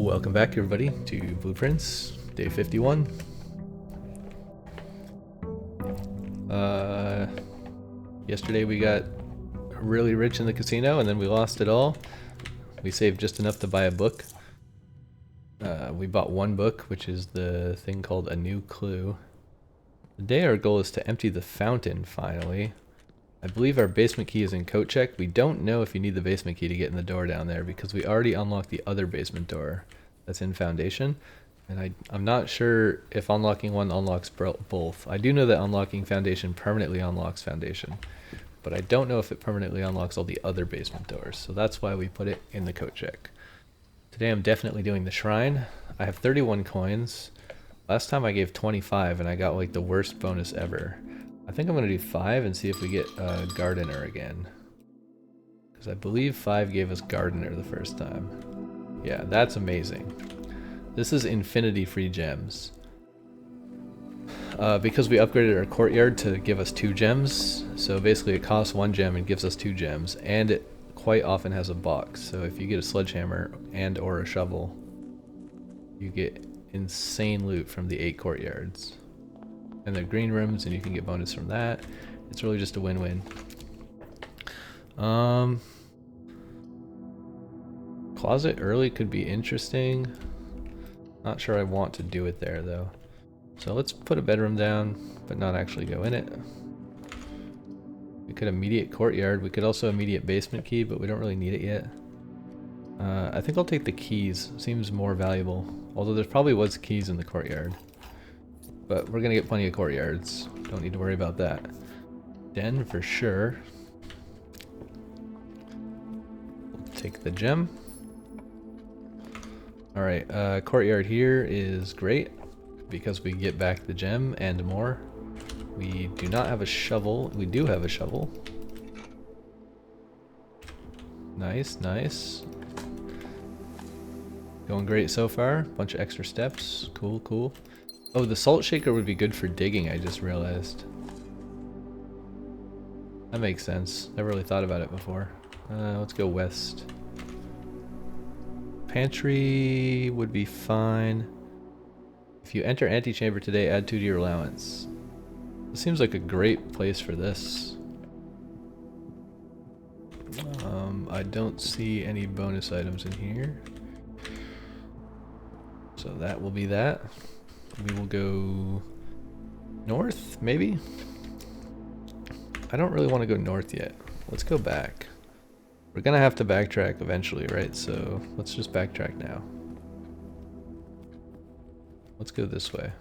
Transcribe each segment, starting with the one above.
Welcome back everybody to Blueprints, day 51. Yesterday we got really rich in the casino and then we lost it all. We saved just enough to buy a book. We bought one book, which is the thing called A New Clue. Today our goal is to empty the fountain finally. I believe our basement key is in coat check. We don't know if you need the basement key to get in the door down there because we already unlocked the other basement door that's in foundation. And I'm not sure if unlocking one unlocks both. I do know that unlocking foundation permanently unlocks foundation, but I don't know if it permanently unlocks all the other basement doors. So that's why we put it in the coat check. Today I'm definitely doing the shrine. I have 31 coins. Last time I gave 25 and I got like the worst bonus ever. I think I'm going to do 5 and see if we get a gardener again. Because I believe 5 gave us gardener the first time. Yeah, that's amazing. This is infinity free gems. Because we upgraded our courtyard to give us 2 gems. So basically it costs 1 gem and gives us 2 gems. And it quite often has a box. So if you get a sledgehammer and or a shovel, you get insane loot from the 8 courtyards. And they're green rooms and you can get bonus from that. It's really just a win-win. Closet early could be interesting. Not sure I want to do it there though. So let's put a bedroom down, but not actually go in it. We could immediate courtyard. We could also immediate basement key, but we don't really need it yet. I think I'll take the keys. Seems more valuable. Although there probably was keys in the courtyard. But we're gonna get plenty of courtyards. Don't need to worry about that. Den for sure. We'll take the gem. Alright, courtyard here is great because we get back the gem and more. We do not have a shovel. We do have a shovel. Nice, nice. Going great so far. Bunch of extra steps. Cool, cool. Oh, the salt shaker would be good for digging, I just realized. That makes sense. Never really thought about it before. Let's go west. Pantry would be fine. If you enter antechamber today, add 2 to your allowance. This seems like a great place for this. I don't see any bonus items in here. So that will be that. We will go north, maybe? I don't really want to go north yet. Let's go back. We're gonna have to backtrack eventually, right? So let's just backtrack now. Let's go this way.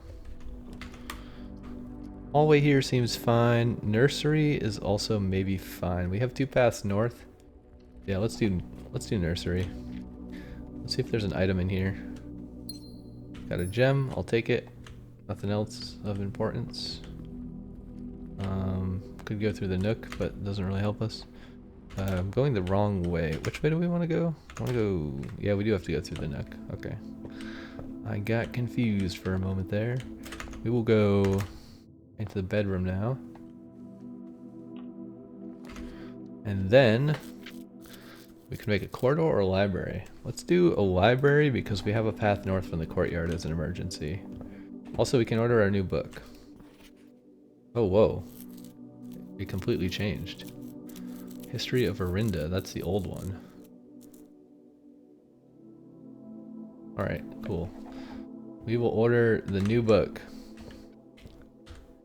Hallway here seems fine. Nursery is also maybe fine. We have 2 paths north. Yeah, let's do nursery. Let's see if there's an item in here. Got a gem, I'll take it. Nothing else of importance. Could go through the nook, but it doesn't really help us. I'm going the wrong way. Which way do we want to go? Yeah, we do have to go through the nook. Okay. I got confused for a moment there. We will go into the bedroom now. And then we can make a corridor or a library. Let's do a library because we have a path north from the courtyard as an emergency. Also, we can order our new book. Oh, whoa. It completely changed. History of Arinda, that's the old one. Alright, cool. We will order the new book.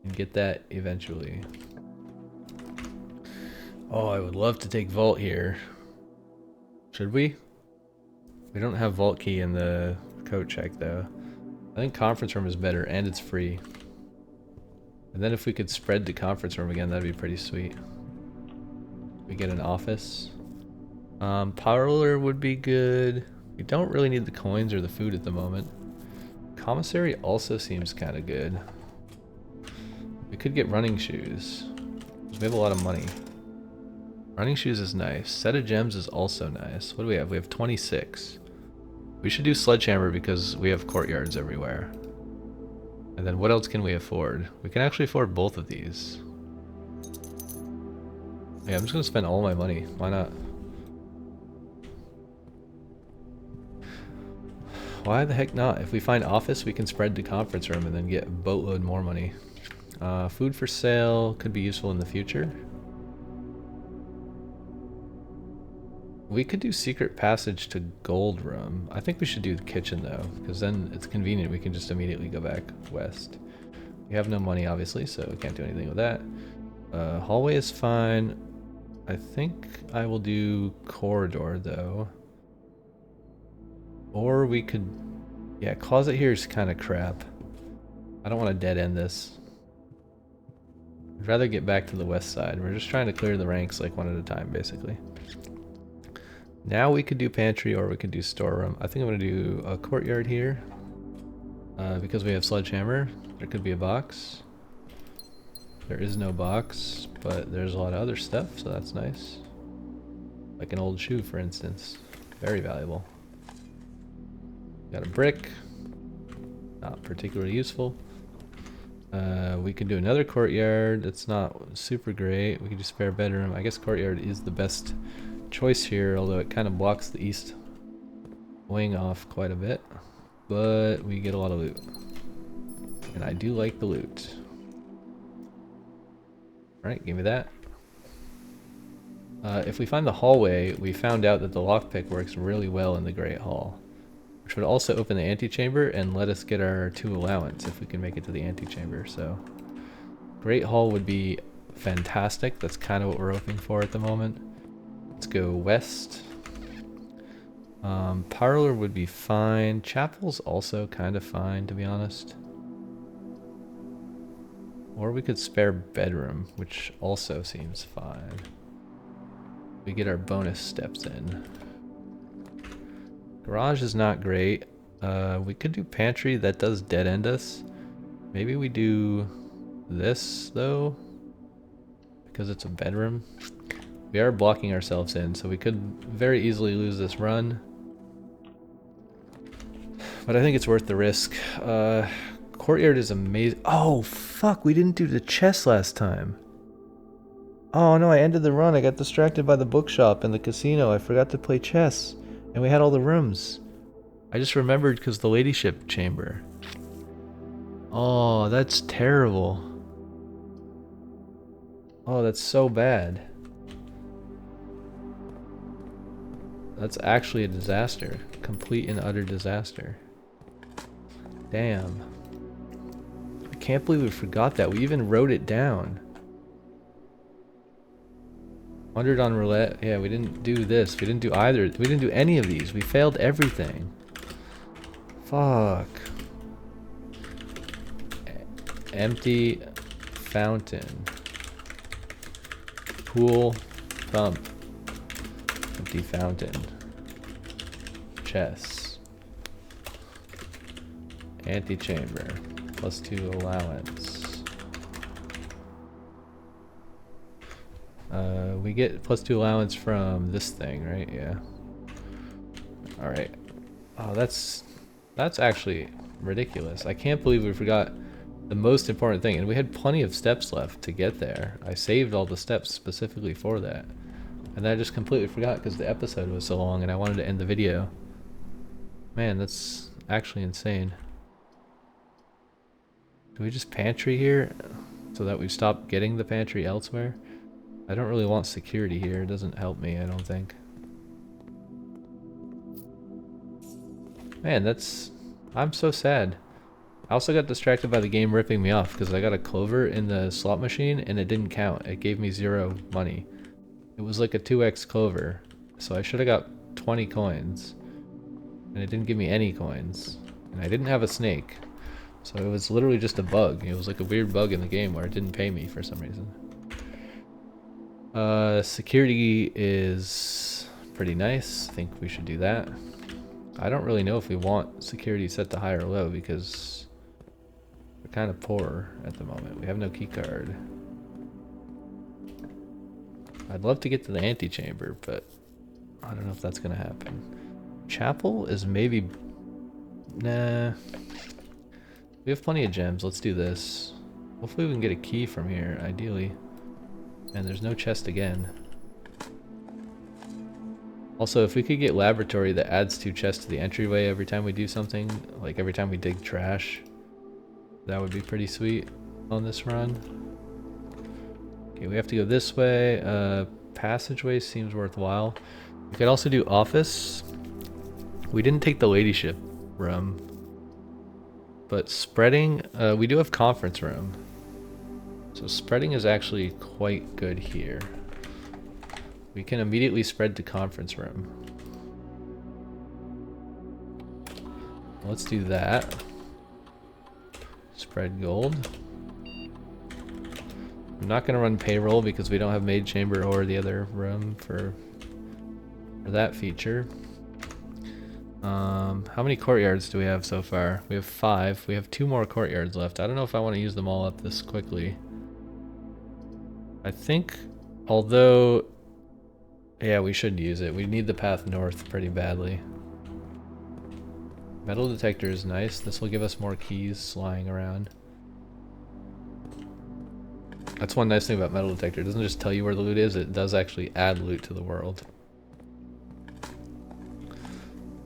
And get that eventually. Oh, I would love to take Vault here. Should we? We don't have Vault key in the coat check though. I think conference room is better and it's free. And then if we could spread to conference room again, that'd be pretty sweet. We get an office. Parlor would be good. We don't really need the coins or the food at the moment. Commissary also seems kind of good. We could get running shoes. We have a lot of money. Running shoes is nice. Set of gems is also nice. What do we have? We have 26. We should do sledgehammer because we have courtyards everywhere. And then what else can we afford? We can actually afford both of these. Yeah, I'm just gonna spend all my money. Why not? Why the heck not? If we find office, we can spread to conference room and then get a boatload more money. Food for sale could be useful in the future. We could do secret passage to gold room. I think we should do the kitchen though, because then it's convenient. We can just immediately go back west. We have no money obviously, so we can't do anything with that. Hallway is fine. I think I will do corridor though. Or we could, yeah, closet here is kind of crap. I don't want to dead end this. I'd rather get back to the west side. We're just trying to clear the ranks like one at a time basically. Now we could do pantry or we could do storeroom. I think I'm going to do a courtyard here. Because we have sledgehammer, there could be a box. There is no box, but there's a lot of other stuff, so that's nice. Like an old shoe, for instance. Very valuable. Got a brick. Not particularly useful. We could do another courtyard. It's not super great. We could do spare bedroom. I guess courtyard is the best choice here, although it kind of blocks the east wing off quite a bit. But we get a lot of loot. And I do like the loot. Alright, give me that. If we find the hallway, we found out that the lockpick works really well in the Great Hall. Which would also open the antechamber and let us get our 2 allowance if we can make it to the antechamber. So, Great Hall would be fantastic. That's kind of what we're hoping for at the moment. Let's go west. Parlor would be fine. Chapel's also kind of fine, to be honest. Or we could spare bedroom, which also seems fine. We get our bonus steps in. Garage is not great. We could do pantry. That does dead end us. Maybe we do this, though, because it's a bedroom. We are blocking ourselves in, so we could very easily lose this run. But I think it's worth the risk. Courtyard is amazing. Oh, fuck, we didn't do the chess last time. Oh no, I ended the run. I got distracted by the bookshop and the casino. I forgot to play chess. And we had all the rooms. I just remembered because the ladyship chamber. Oh, that's terrible. Oh, that's so bad. That's actually a disaster. Complete and utter disaster. Damn. I can't believe we forgot that. We even wrote it down. 100 on roulette. Yeah, we didn't do this. We didn't do either. We didn't do any of these. We failed everything. Fuck. Empty fountain. Pool. Pump. Empty fountain. Chess. Antechamber. +2 allowance. We get +2 allowance from this thing, right? Yeah. Alright. Oh, that's actually ridiculous. I can't believe we forgot the most important thing. And we had plenty of steps left to get there. I saved all the steps specifically for that. And then I just completely forgot because the episode was so long and I wanted to end the video. Man, that's actually insane. Do we just pantry here so that we stop getting the pantry elsewhere? I don't really want security here. It doesn't help me, I don't think. Man, I'm so sad. I also got distracted by the game ripping me off because I got a clover in the slot machine and it didn't count. It gave me 0 money. It was like a 2x clover. So I should have got 20 coins. And it didn't give me any coins. And I didn't have a snake. So it was literally just a bug. It was like a weird bug in the game where it didn't pay me for some reason. Security is pretty nice. I think we should do that. I don't really know if we want security set to high or low because we're kind of poor at the moment. We have no key card. I'd love to get to the antechamber, but I don't know if that's gonna happen. Chapel is maybe... Nah. We have plenty of gems. Let's do this. Hopefully we can get a key from here, ideally. And there's no chest again. Also, if we could get laboratory that adds 2 chests to the entryway every time we do something, like every time we dig trash, that would be pretty sweet on this run. Okay, we have to go this way. Passageway seems worthwhile. We could also do office. We didn't take the ladyship room. But spreading, we do have conference room. So spreading is actually quite good here. We can immediately spread to conference room. Let's do that. Spread gold. I'm not going to run payroll because we don't have maid chamber or the other room for that feature. How many courtyards do we have so far? We have 5. We have 2 more courtyards left. I don't know if I want to use them all up this quickly. I think, although, yeah, we should use it. We need the path north pretty badly. Metal detector is nice. This will give us more keys lying around. That's one nice thing about metal detector. It doesn't just tell you where the loot is, it does actually add loot to the world.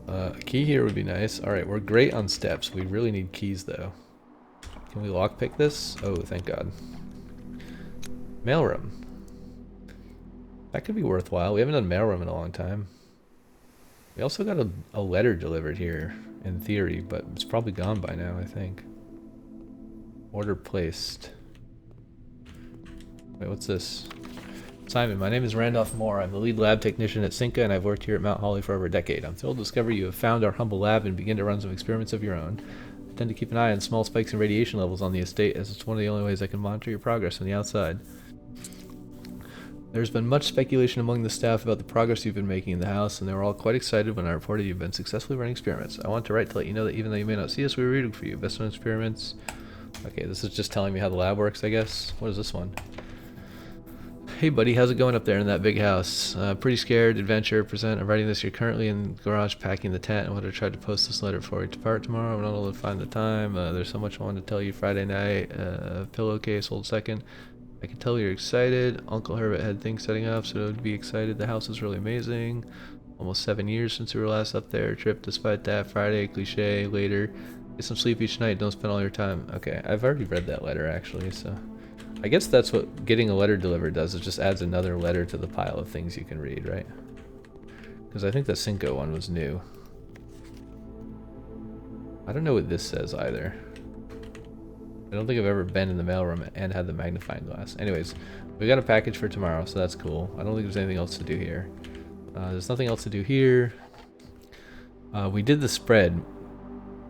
A key here would be nice. Alright, we're great on steps. We really need keys though. Can we lockpick this? Oh, thank God. Mailroom. That could be worthwhile. We haven't done mailroom in a long time. We also got a letter delivered here, in theory, but it's probably gone by now, I think. Order placed. Wait, what's this? Simon, my name is Randolph Moore. I'm the lead lab technician at Cinca, and I've worked here at Mount Holly for over a decade. I'm thrilled to discover you have found our humble lab and begin to run some experiments of your own. I tend to keep an eye on small spikes in radiation levels on the estate, as it's one of the only ways I can monitor your progress from the outside. There's been much speculation among the staff about the progress you've been making in the house, and they were all quite excited when I reported you've been successfully running experiments. I want to write to let you know that even though you may not see us, we were rooting for you. Best on experiments. Okay, this is just telling me how the lab works, I guess. What is this one? Hey buddy, how's it going up there in that big house? Pretty scared, adventure, present. I'm writing this. You're currently in the garage packing the tent. I would have tried to post this letter before we depart tomorrow. I'm not able to find the time. There's so much I wanted to tell you Friday night. Pillowcase, hold second. I can tell you're excited. Uncle Herbert had things setting up, so to be excited. The house is really amazing. Almost 7 years since we were last up there. Trip despite that. Friday, cliche, later. Get some sleep each night. Don't spend all your time. Okay, I've already read that letter actually, so... I guess that's what getting a letter delivered does. It just adds another letter to the pile of things you can read, right? Because I think the Cinco one was new. I don't know what this says either. I don't think I've ever been in the mailroom and had the magnifying glass. Anyways, we got a package for tomorrow, so that's cool. I don't think there's anything else to do here. There's nothing else to do here. We did the spread.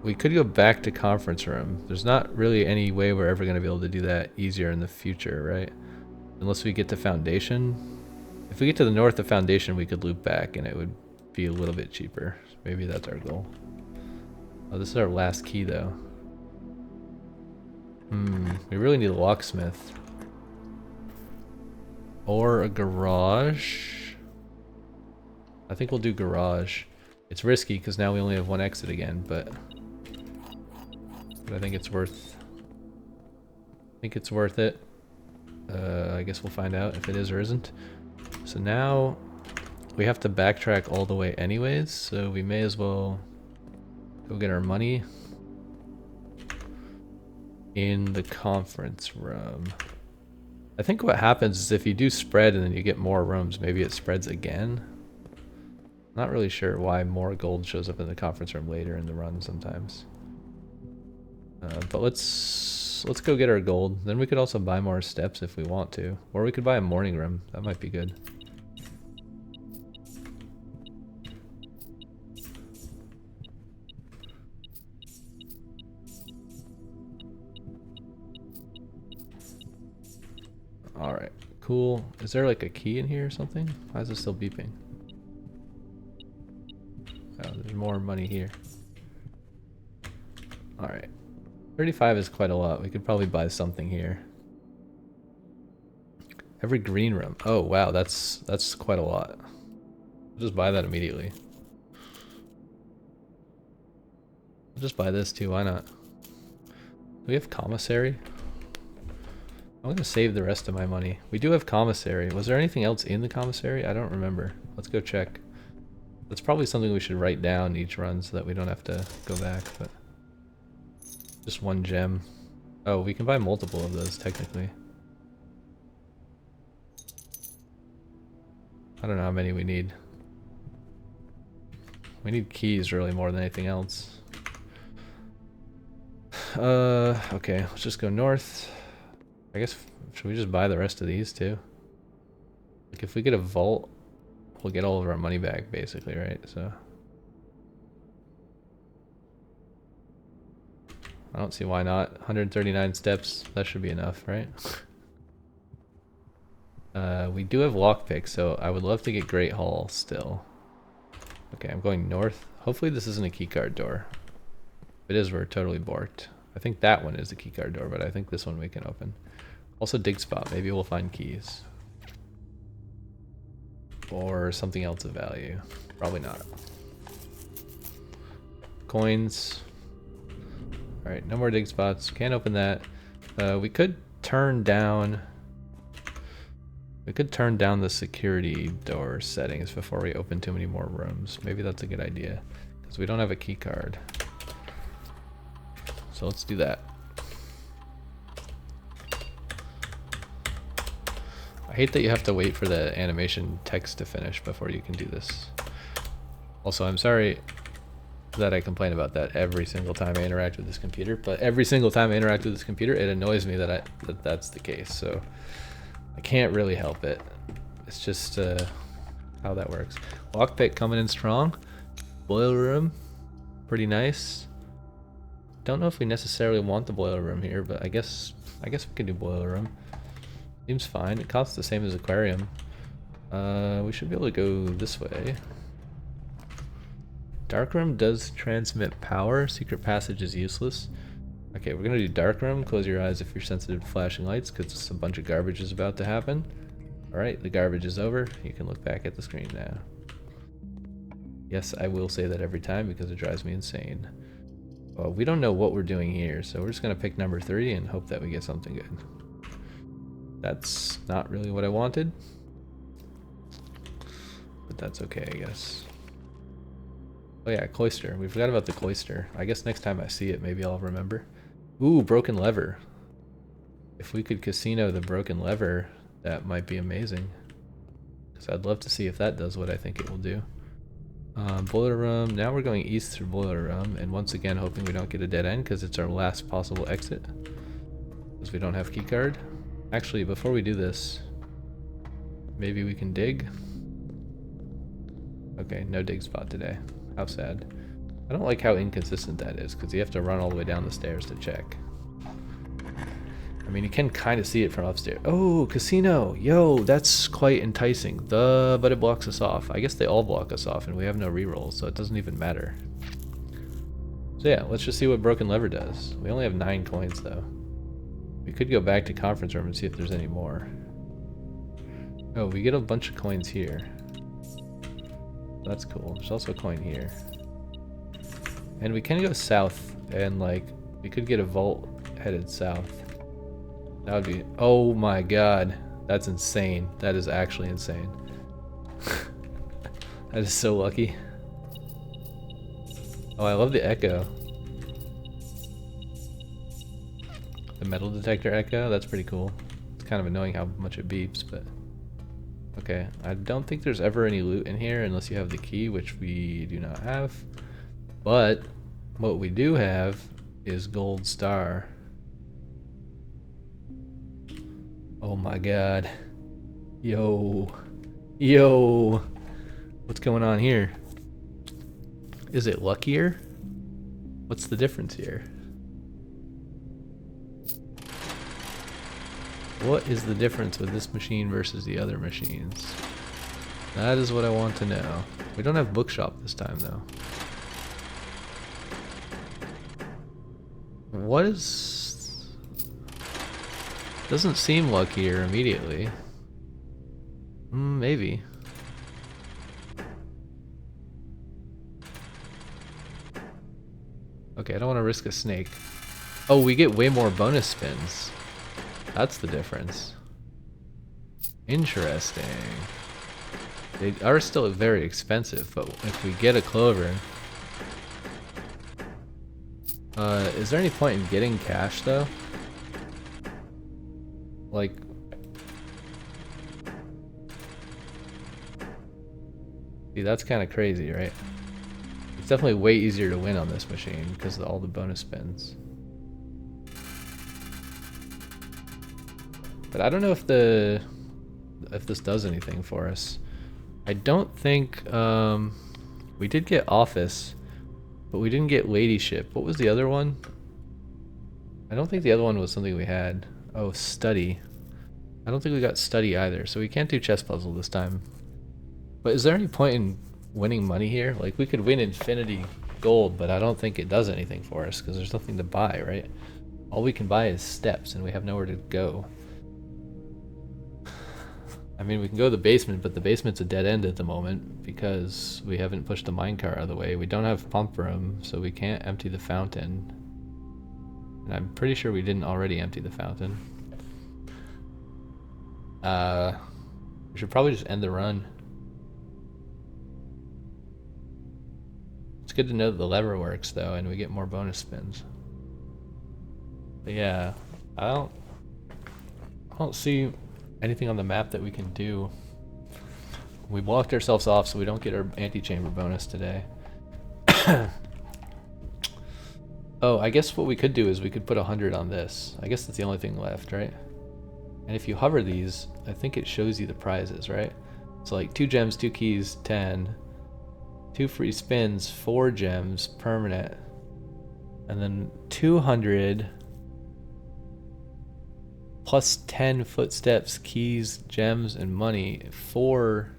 We could go back to conference room. There's not really any way we're ever going to be able to do that easier in the future, right? Unless we get to foundation. If we get to the north of foundation, we could loop back and it would be a little bit cheaper. So maybe that's our goal. Oh, this is our last key though. We really need a locksmith. Or a garage. I think we'll do garage. It's risky because now we only have one exit again, but I think it's worth it. I guess we'll find out if it is or isn't. So now we have to backtrack all the way anyways, so we may as well go get our money in the conference room. I think what happens is if you do spread and then you get more rooms, maybe it spreads again. Not really sure why more gold shows up in the conference room later in the run sometimes. But let's go get our gold. Then we could also buy more steps if we want to. Or we could buy a morning room. That might be good. Alright, cool. Is there like a key in here or something? Why is it still beeping? Oh, there's more money here. Alright. 35 is quite a lot. We could probably buy something here. Every green room. Oh wow, that's quite a lot. I'll just buy that immediately. I'll just buy this too, why not? Do we have commissary? I'm gonna save the rest of my money. We do have commissary. Was there anything else in the commissary? I don't remember. Let's go check. That's probably something we should write down each run so that we don't have to go back, but just one gem. Oh, we can buy multiple of those technically. I don't know how many we need. We need keys really more than anything else. Okay, let's just go north. I guess, should we just buy the rest of these too? Like if we get a vault, we'll get all of our money back basically, right? So I don't see why not. 139 steps, that should be enough, right? We do have lockpicks, so I would love to get Great Hall still. Okay, I'm going north. Hopefully this isn't a keycard door. If it is, we're totally borked. I think that one is a keycard door, but I think this one we can open. Also dig spot, maybe we'll find keys. Or something else of value. Probably not. Coins. Alright, no more dig spots. Can't open that. We could turn down... We could turn down the security door settings before we open too many more rooms. Maybe that's a good idea. Because we don't have a key card. So let's do that. I hate that you have to wait for the animation text to finish before you can do this. Also, I'm sorry that I complain about that every single time I interact with this computer, but every single time I interact with this computer, it annoys me that that's the case. So I can't really help it. It's just how that works. Lockpick coming in strong. Boiler room, pretty nice. Don't know if we necessarily want the boiler room here, but I guess we can do boiler room. Seems fine. It costs the same as aquarium. We should be able to go this way. Dark room does transmit power. Secret passage is useless. Okay, we're gonna do dark room. Close your eyes if you're sensitive to flashing lights, because a bunch of garbage is about to happen. Alright, the garbage is over. You can look back at the screen now. Yes, I will say that every time because it drives me insane. Well, we don't know what we're doing here, so we're just gonna pick number 3 and hope that we get something good. That's not really what I wanted, but that's okay, I guess. Oh yeah, cloister. We forgot about the cloister. I guess next time I see it, maybe I'll remember. Ooh, broken lever. If we could casino the broken lever, that might be amazing. Because I'd love to see if that does what I think it will do. Boiler room. Now we're going east through boiler room, and once again hoping we don't get a dead end because it's our last possible exit. Because we don't have keycard. Actually, before we do this, maybe we can dig. Okay, no dig spot today. How sad. I don't like how inconsistent that is, because you have to run all the way down the stairs to check. I mean, you can kind of see it from upstairs. Oh, casino! Yo, that's quite enticing. But it blocks us off. I guess they all block us off, and we have no rerolls, so it doesn't even matter. So yeah, let's just see what broken lever does. We only have 9 coins, though. We could go back to conference room and see if there's any more. Oh, we get a bunch of coins here. That's cool. There's also a coin here. And we can go south and like, we could get a vault headed south. That would be, oh my god. That's insane. That is actually insane. That is so lucky. Oh, I love the echo. The metal detector echo, that's pretty cool. It's kind of annoying how much it beeps, but... Okay, I don't think there's ever any loot in here unless you have the key, which we do not have. But what we do have is gold star. Oh my god. Yo. Yo. What's going on here? Is it luckier? What's the difference here? What is the difference with this machine versus the other machines? That is what I want to know. We don't have bookshop this time though. What is... Doesn't seem luckier immediately. Maybe. Okay, I don't want to risk a snake. Oh, we get way more bonus spins. That's the difference. Interesting. They are still very expensive, but if we get a clover... is there any point in getting cash, though? Like... See, that's kind of crazy, right? It's definitely way easier to win on this machine because of all the bonus spins. But I don't know if this does anything for us. I don't think we did get office, but we didn't get ladyship. What was the other one? I don't think the other one was something we had. Oh, study. I don't think we got study either, so we can't do chess puzzle this time. But is there any point in winning money here? Like, we could win infinity gold, but I don't think it does anything for us because there's nothing to buy, right? All we can buy is steps, and we have nowhere to go. I mean, we can go to the basement, but the basement's a dead end at the moment because we haven't pushed the minecart out of the way. We don't have pump room, so we can't empty the fountain. And I'm pretty sure we didn't already empty the fountain. We should probably just end the run. It's good to know that the lever works, though, and we get more bonus spins. But yeah, I don't see anything on the map that we can do. We blocked ourselves off so we don't get our anti-chamber bonus today. Oh, I guess what we could do is we could put 100 on this. I guess that's the only thing left, right? And if you hover these, I think it shows you the prizes, right? So like 2 gems, 2 keys, 10. 2 free spins, 4 gems, permanent. And then 200 plus 10 footsteps, keys, gems, and money. 4.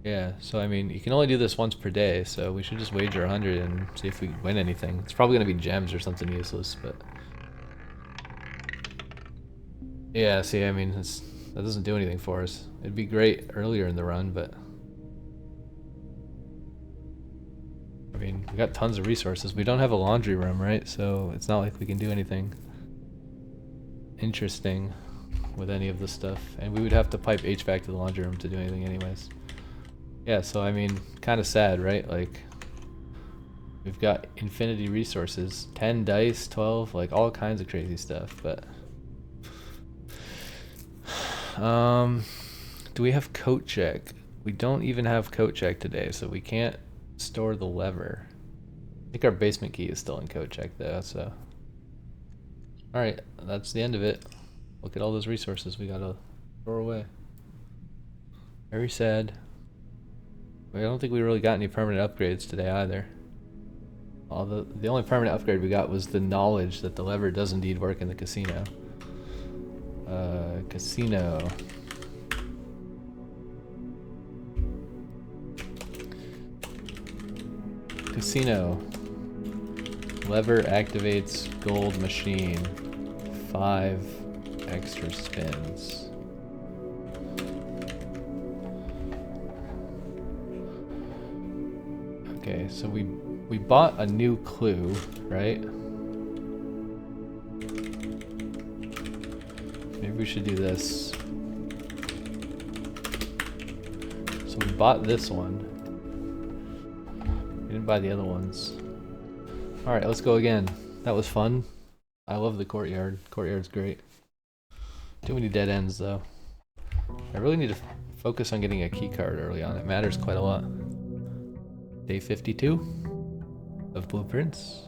Yeah, so I mean, you can only do this once per day, so we should just wager 100 and see if we win anything. It's probably going to be gems or something useless, but... Yeah, see, I mean, that doesn't do anything for us. It'd be great earlier in the run, but... I mean, we got tons of resources. We don't have a laundry room, right? So it's not like we can do anything interesting with any of this stuff. And we would have to pipe HVAC to the laundry room to do anything anyways. Yeah, so I mean, kind of sad, right? Like, we've got infinity resources. 10 dice, 12, like all kinds of crazy stuff, but... do we have coat check? We don't even have coat check today, so we can't store the lever. I think our basement key is still in coat check though, so. Alright, that's the end of it. Look at all those resources we gotta throw away. Very sad. I don't think we really got any permanent upgrades today either. The only permanent upgrade we got was the knowledge that the lever does indeed work in the casino. Casino. Casino. Lever activates gold machine. 5 extra spins. Okay, so we bought a new clue, right? Maybe we should do this. So we bought this one. We didn't buy the other ones. Alright, let's go again. That was fun. I love the courtyard. Courtyard's great. Too many dead ends though. I really need to focus on getting a key card early on. It matters quite a lot. Day 52 of Blueprints.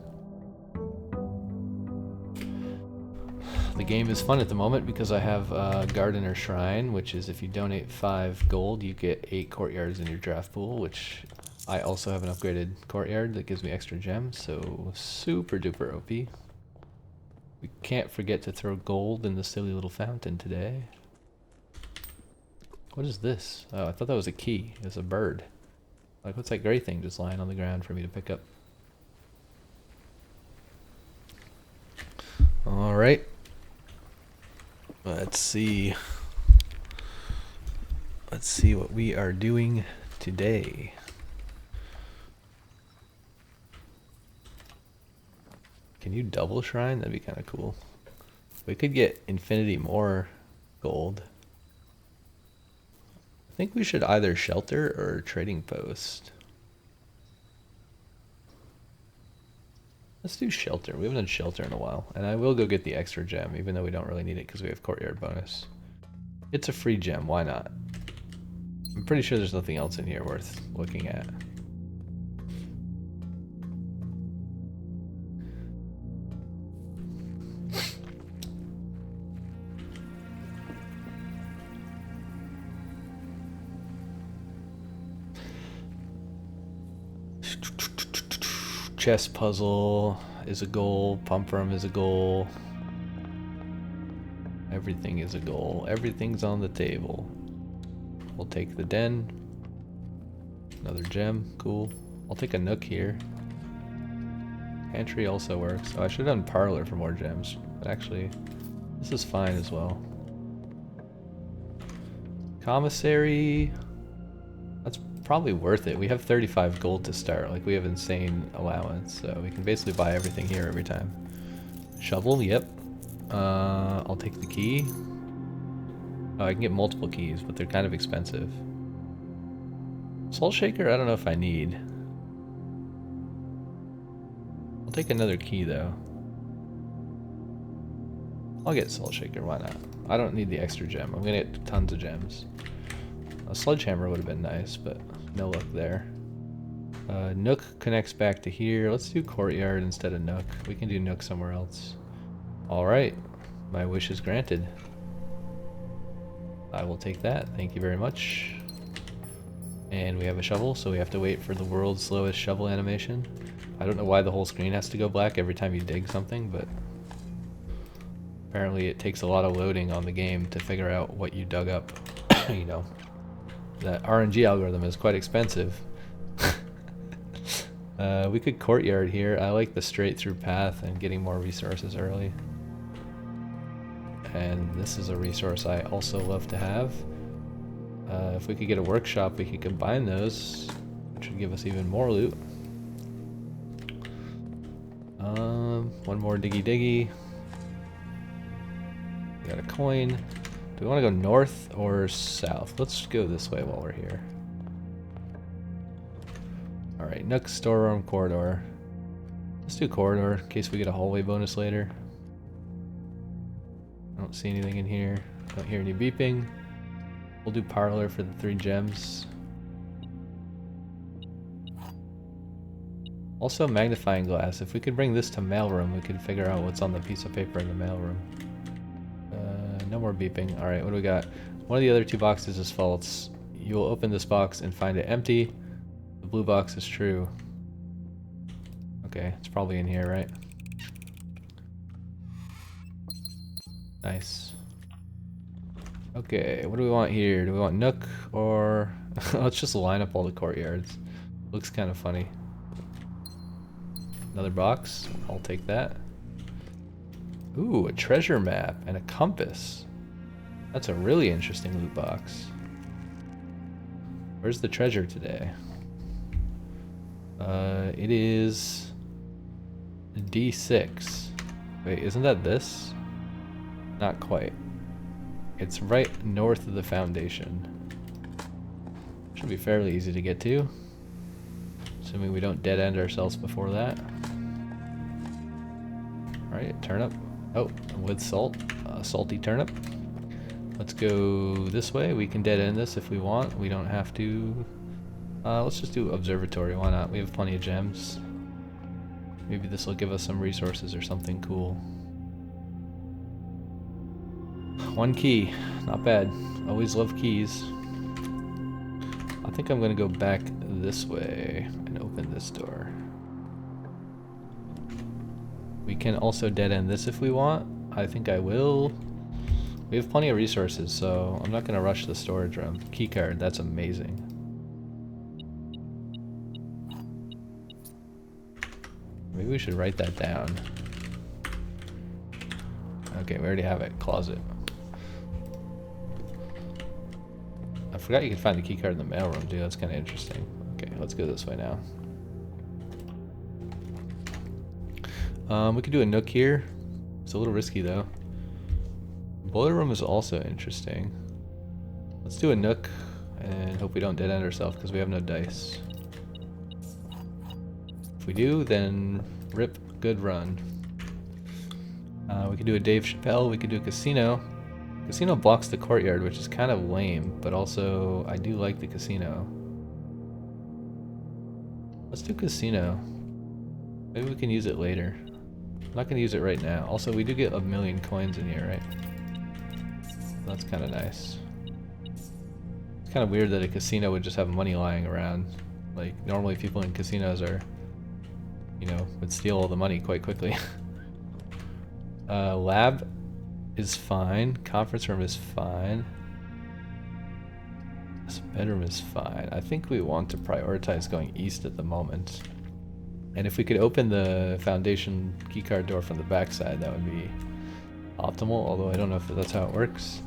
The game is fun at the moment because I have Gardener Shrine, which is if you donate 5 gold, you get 8 courtyards in your draft pool, which I also have an upgraded courtyard that gives me extra gems, so super duper OP. We can't forget to throw gold in the silly little fountain today. What is this? Oh, I thought that was a key. It's a bird. Like, what's that gray thing just lying on the ground for me to pick up? Alright. Let's see. Let's see what we are doing today. Can you double shrine? That'd be kind of cool. We could get infinity more gold. think we should either shelter or trading post. Let's do shelter. We haven't done shelter in a while. And I will go get the extra gem, even though we don't really need it because we have courtyard bonus. It's a free gem, why not? I'm pretty sure there's nothing else in here worth looking at. Chess puzzle is a goal. Pump room is a goal. Everything is a goal. Everything's on the table. We'll take the den. Another gem. Cool. I'll take a nook here. Pantry also works. Oh, I should have done parlor for more gems. But actually, this is fine as well. Commissary. That's probably worth it. We have 35 gold to start. Like, we have insane allowance. So we can basically buy everything here every time. Shovel, yep. I'll take the key. Oh, I can get multiple keys, but they're kind of expensive. Salt shaker, I don't know if I need. I'll take another key, though. I'll get salt shaker, why not? I don't need the extra gem. I'm gonna get tons of gems. A sledgehammer would have been nice, but no luck there. Nook connects back to here. Let's do courtyard instead of nook. We can do nook somewhere else. Alright, my wish is granted. I will take that, thank you very much. And we have a shovel, so we have to wait for the world's slowest shovel animation. I don't know why the whole screen has to go black every time you dig something, but apparently it takes a lot of loading on the game to figure out what you dug up. You know, that RNG algorithm is quite expensive. We could courtyard here. I like the straight through path and getting more resources early. And this is a resource I also love to have. If we could get a workshop, we could combine those, which would give us even more loot. One more diggy diggy. Got a coin. Do we want to go north or south? Let's go this way while we're here. Alright, nook, storeroom, corridor. Let's do corridor in case we get a hallway bonus later. I don't see anything in here. Don't hear any beeping. We'll do parlor for the 3 gems. Also magnifying glass. If we could bring this to mailroom, we could figure out what's on the piece of paper in the mailroom. No more beeping. Alright, what do we got? One of the other 2 boxes is false. You will open this box and find it empty. The blue box is true. Okay, it's probably in here, right? Nice. Okay, what do we want here? Do we want nook or... Let's just line up all the courtyards. Looks kind of funny. Another box. I'll take that. Ooh, a treasure map and a compass. That's a really interesting loot box. Where's the treasure today? It is D6. Wait, isn't that this? Not quite. It's right north of the foundation. Should be fairly easy to get to. Assuming we don't dead end ourselves before that. Alright, turnip. Oh, with salt. Salty turnip. Let's go this way. We can dead end this if we want. We don't have to. Let's just do observatory. Why not? We have plenty of gems. Maybe this will give us some resources or something cool. 1 key. Not bad. Always love keys. I think I'm going to go back this way and open this door. We can also dead end this if we want. I think I will. We have plenty of resources, so I'm not going to rush the storage room. Keycard, that's amazing. Maybe we should write that down. Okay, we already have it. Closet. I forgot you could find the keycard in the mailroom, dude. That's kind of interesting. Okay, let's go this way now. We could do a nook here. It's a little risky though. Boiler room is also interesting. Let's do a nook and hope we don't dead end ourselves because we have no dice. If we do, then rip, good run. We could do a Dave Chappelle, we could do a casino. Casino blocks the courtyard, which is kind of lame, but also I do like the casino. Let's do casino. Maybe we can use it later. I'm not gonna use it right now. Also, we do get 1,000,000 coins in here, right? That's kind of nice. It's kind of weird that a casino would just have money lying around. Like, normally people in casinos are, you know, would steal all the money quite quickly. Lab is fine. Conference room is fine. This bedroom is fine. I think we want to prioritize going east at the moment. And if we could open the foundation keycard door from the backside, that would be optimal, although I don't know if that's how it works.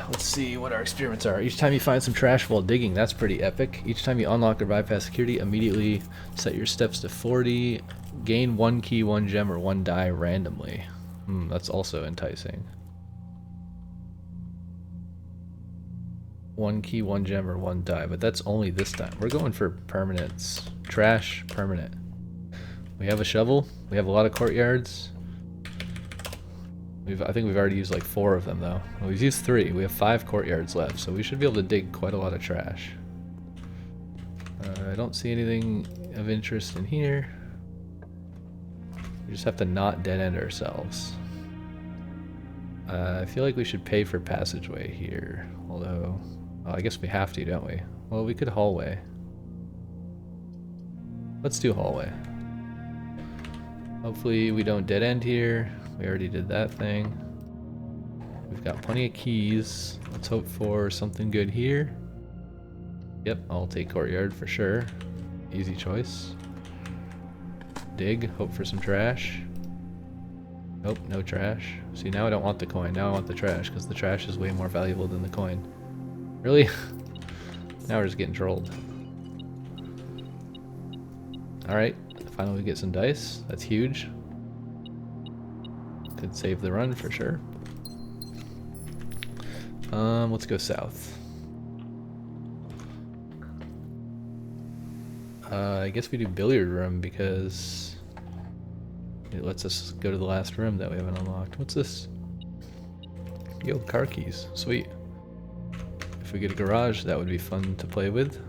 Let's see what our experiments are. Each time you find some trash while digging, that's pretty epic. Each time you unlock or bypass security, immediately set your steps to 40. Gain 1 key, 1 gem, or 1 die randomly. That's also enticing. 1 key, 1 gem, or 1 die, but that's only this time. We're going for permanents. Trash, permanent. We have a shovel. We have a lot of courtyards. I think we've already used like 4 of them though. Well, we've used 3. We have 5 courtyards left, so we should be able to dig quite a lot of trash. I don't see anything of interest in here. We just have to not dead end ourselves. I feel like we should pay for passageway here, although I guess we have to, don't we? Well, we could hallway. Let's do hallway. Hopefully we don't dead end here. We already did that thing. We've got plenty of keys. Let's hope for something good here. Yep, I'll take courtyard for sure. Easy choice. Dig, hope for some trash. Nope, no trash. See, now I don't want the coin. Now I want the trash, because the trash is way more valuable than the coin. Really? Now we're just getting trolled. Alright, finally we get some dice. That's huge. Could save the run for sure. Let's go south. I guess we do billiard room because it lets us go to the last room that we haven't unlocked. What's this? Yo, car keys. Sweet. If we get a garage, that would be fun to play with.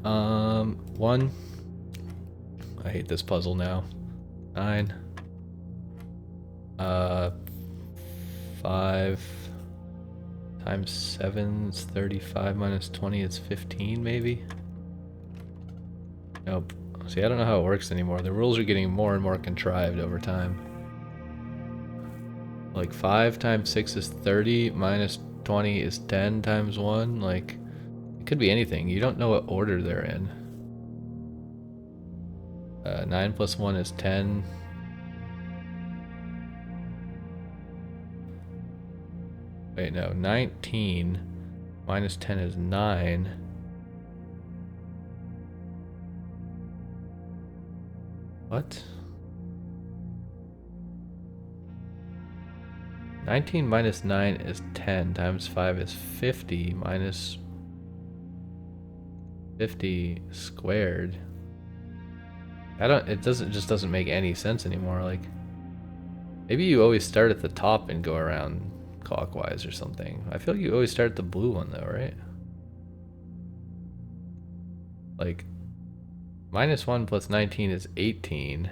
1. I hate this puzzle now. 9. 5 times 7 is 35 minus 20 is 15 maybe? Nope. See, I don't know how it works anymore. The rules are getting more and more contrived over time. Like 5 times 6 is 30 minus 20 is 10 times 1. Like, it could be anything. You don't know what order they're in. 9 plus 1 is 10. Wait, no. 19 minus 10 is 9. What? 19 minus 9 is 10 times 5 is 50 minus 50 squared. It just doesn't make any sense anymore. Like, maybe you always start at the top and go around clockwise or something. I feel like you always start at the blue one though, right? Like, minus 1 plus 19 is 18.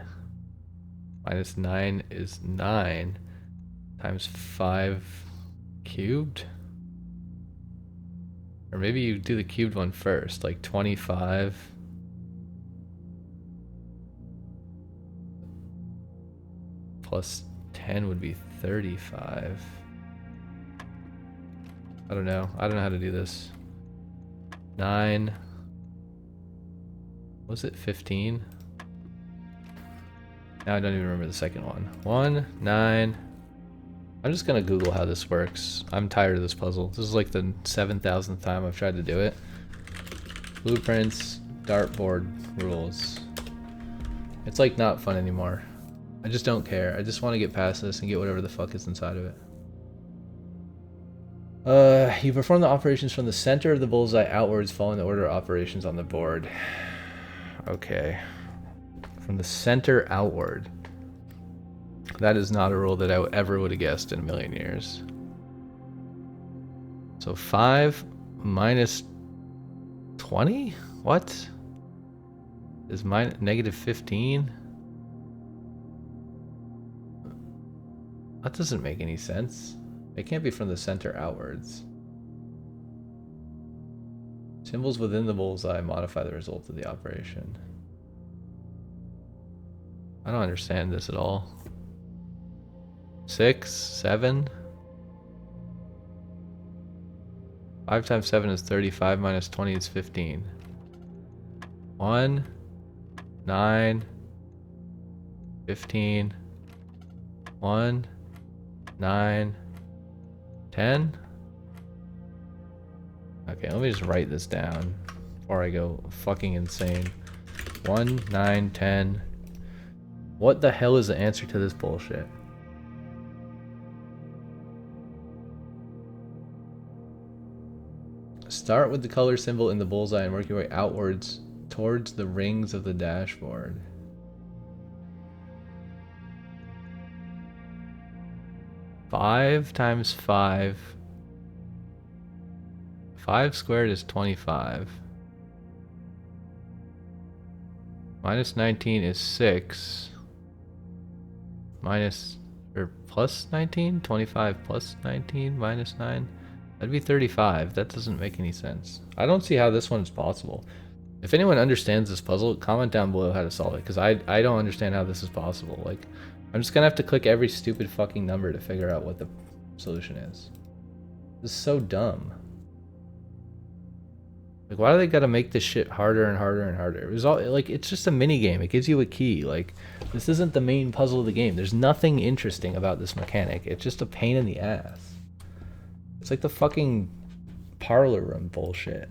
Minus 9 is 9 times 5 cubed? Or maybe you do the cubed one first, like 25 plus 10 would be 35. I don't know how to do this. 9. Was it 15? Now I don't even remember the second one. 1, 9. I'm just gonna Google how this works. I'm tired of this puzzle. This is like the 7,000th time I've tried to do it. Blueprints, dartboard rules. It's like not fun anymore. I just don't care. I just want to get past this and get whatever the fuck is inside of it. You perform the operations from the center of the bullseye outwards, following the order of operations on the board. Okay. From the center outward. That is not a rule that I ever would have guessed in a million years. So 5 minus 20? What? Is mine negative 15? That doesn't make any sense. It can't be from the center outwards. Symbols within the bullseye modify the result of the operation. I don't understand this at all. 6, 7. 5 times 7 is 35 minus 20 is 15. 1, 9, 15, 1, 9, 10. Okay, let me just write this down before I go fucking insane. 1, 9, 10. What the hell is the answer to this bullshit? Start with the color symbol in the bullseye and work your way outwards towards the rings of the dashboard. Five times 5. 5 squared is 25. Minus 19 is 6. Minus, or plus 19? 25 plus 19 minus 9? That'd be 35. That doesn't make any sense. I don't see how this one's possible. If anyone understands this puzzle, comment down below how to solve it, because I don't understand how this is possible. Like, I'm just gonna have to click every stupid fucking number to figure out what the solution is. This is so dumb. Like, why do they gotta make this shit harder and harder and harder? It was all like, it's just a mini game. It gives you a key. Like, this isn't the main puzzle of the game. There's nothing interesting about this mechanic. It's just a pain in the ass. It's like the fucking parlor room bullshit.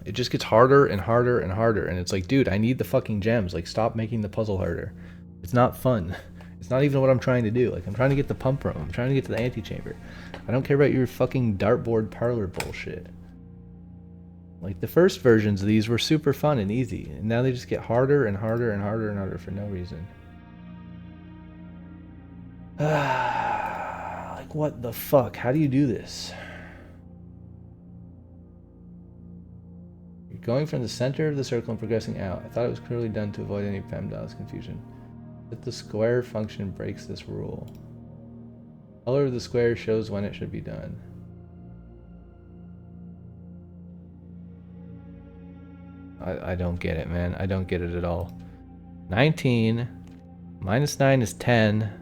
It just gets harder and harder and harder, and it's like, dude, I need the fucking gems. Like, stop making the puzzle harder. It's not fun. It's not even what I'm trying to do. Like, I'm trying to get the pump room. I'm trying to get to the antechamber. I don't care about your fucking dartboard parlor bullshit. Like, the first versions of these were super fun and easy, and now they just get harder and harder and harder and harder for no reason. Like, what the fuck? How do you do this? You're going from the center of the circle and progressing out. I thought it was clearly done to avoid any PEMDAS confusion. But the square function breaks this rule. Color of the square shows when it should be done. I don't get it, man. I don't get it at all. 19 minus 9 is 10.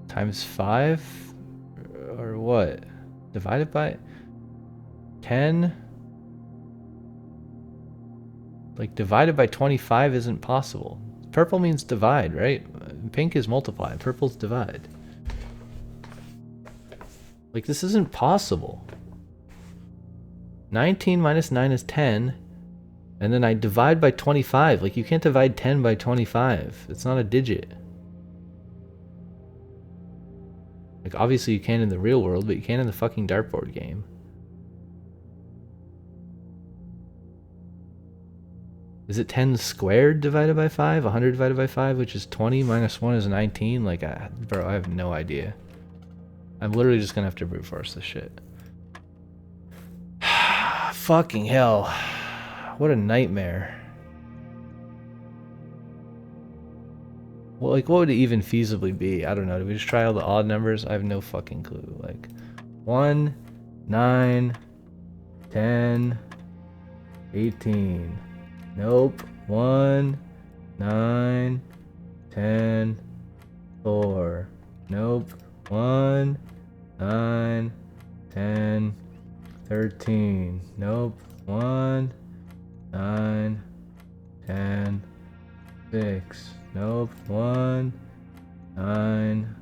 Times 5? Or what? Divided by 10? Like, divided by 25 isn't possible. Purple means divide, right? Pink is multiply. Purple's divide. Like, this isn't possible. 19 minus 9 is 10. And then I divide by 25. Like, you can't divide 10 by 25. It's not a digit. Like, obviously you can in the real world, but you can't in the fucking dartboard game. Is it 10 squared divided by 5? 100 divided by 5, which is 20, minus 1 is 19? Like, bro, I have no idea. I'm literally just gonna have to brute force this shit. Fucking hell. What a nightmare. Well, like, what would it even feasibly be? I don't know. Do we just try all the odd numbers? I have no fucking clue. Like, 1, 9, 10, 18. Nope. 1, 9, 10, 4. Nope. 1, 9, 10, 13. Nope. 1, 9, 10, 6. Nope. 1, 9,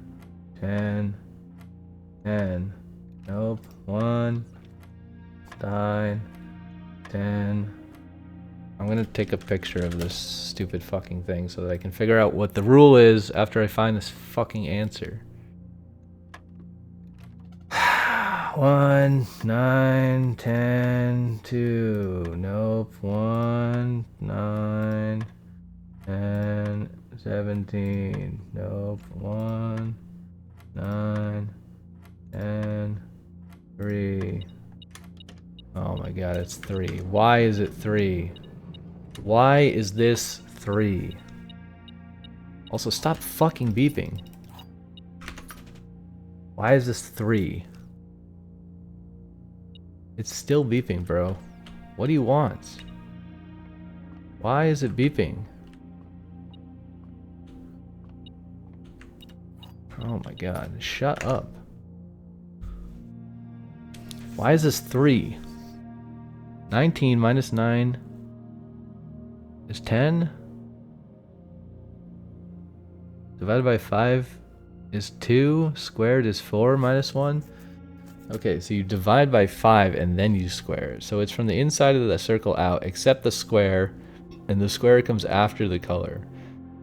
10, 10. Nope. 1, 9, 10. I'm gonna take a picture of this stupid fucking thing so that I can figure out what the rule is after I find this fucking answer. 1, 9, 10, 2. Nope. 1, 9, 10, 17. Nope. 1, 9, 10, 3. Oh my god, it's 3. Why is it 3? Why is this 3? Also, stop fucking beeping. Why is this 3? It's still beeping, bro. What do you want? Why is it beeping? Oh my god, shut up. Why is this 3? 19 minus 9 is 10. Divided by 5 is 2. Squared is 4 minus 1. Okay, so you divide by 5 and then you square it. So it's from the inside of the circle out, except the square, and the square comes after the color.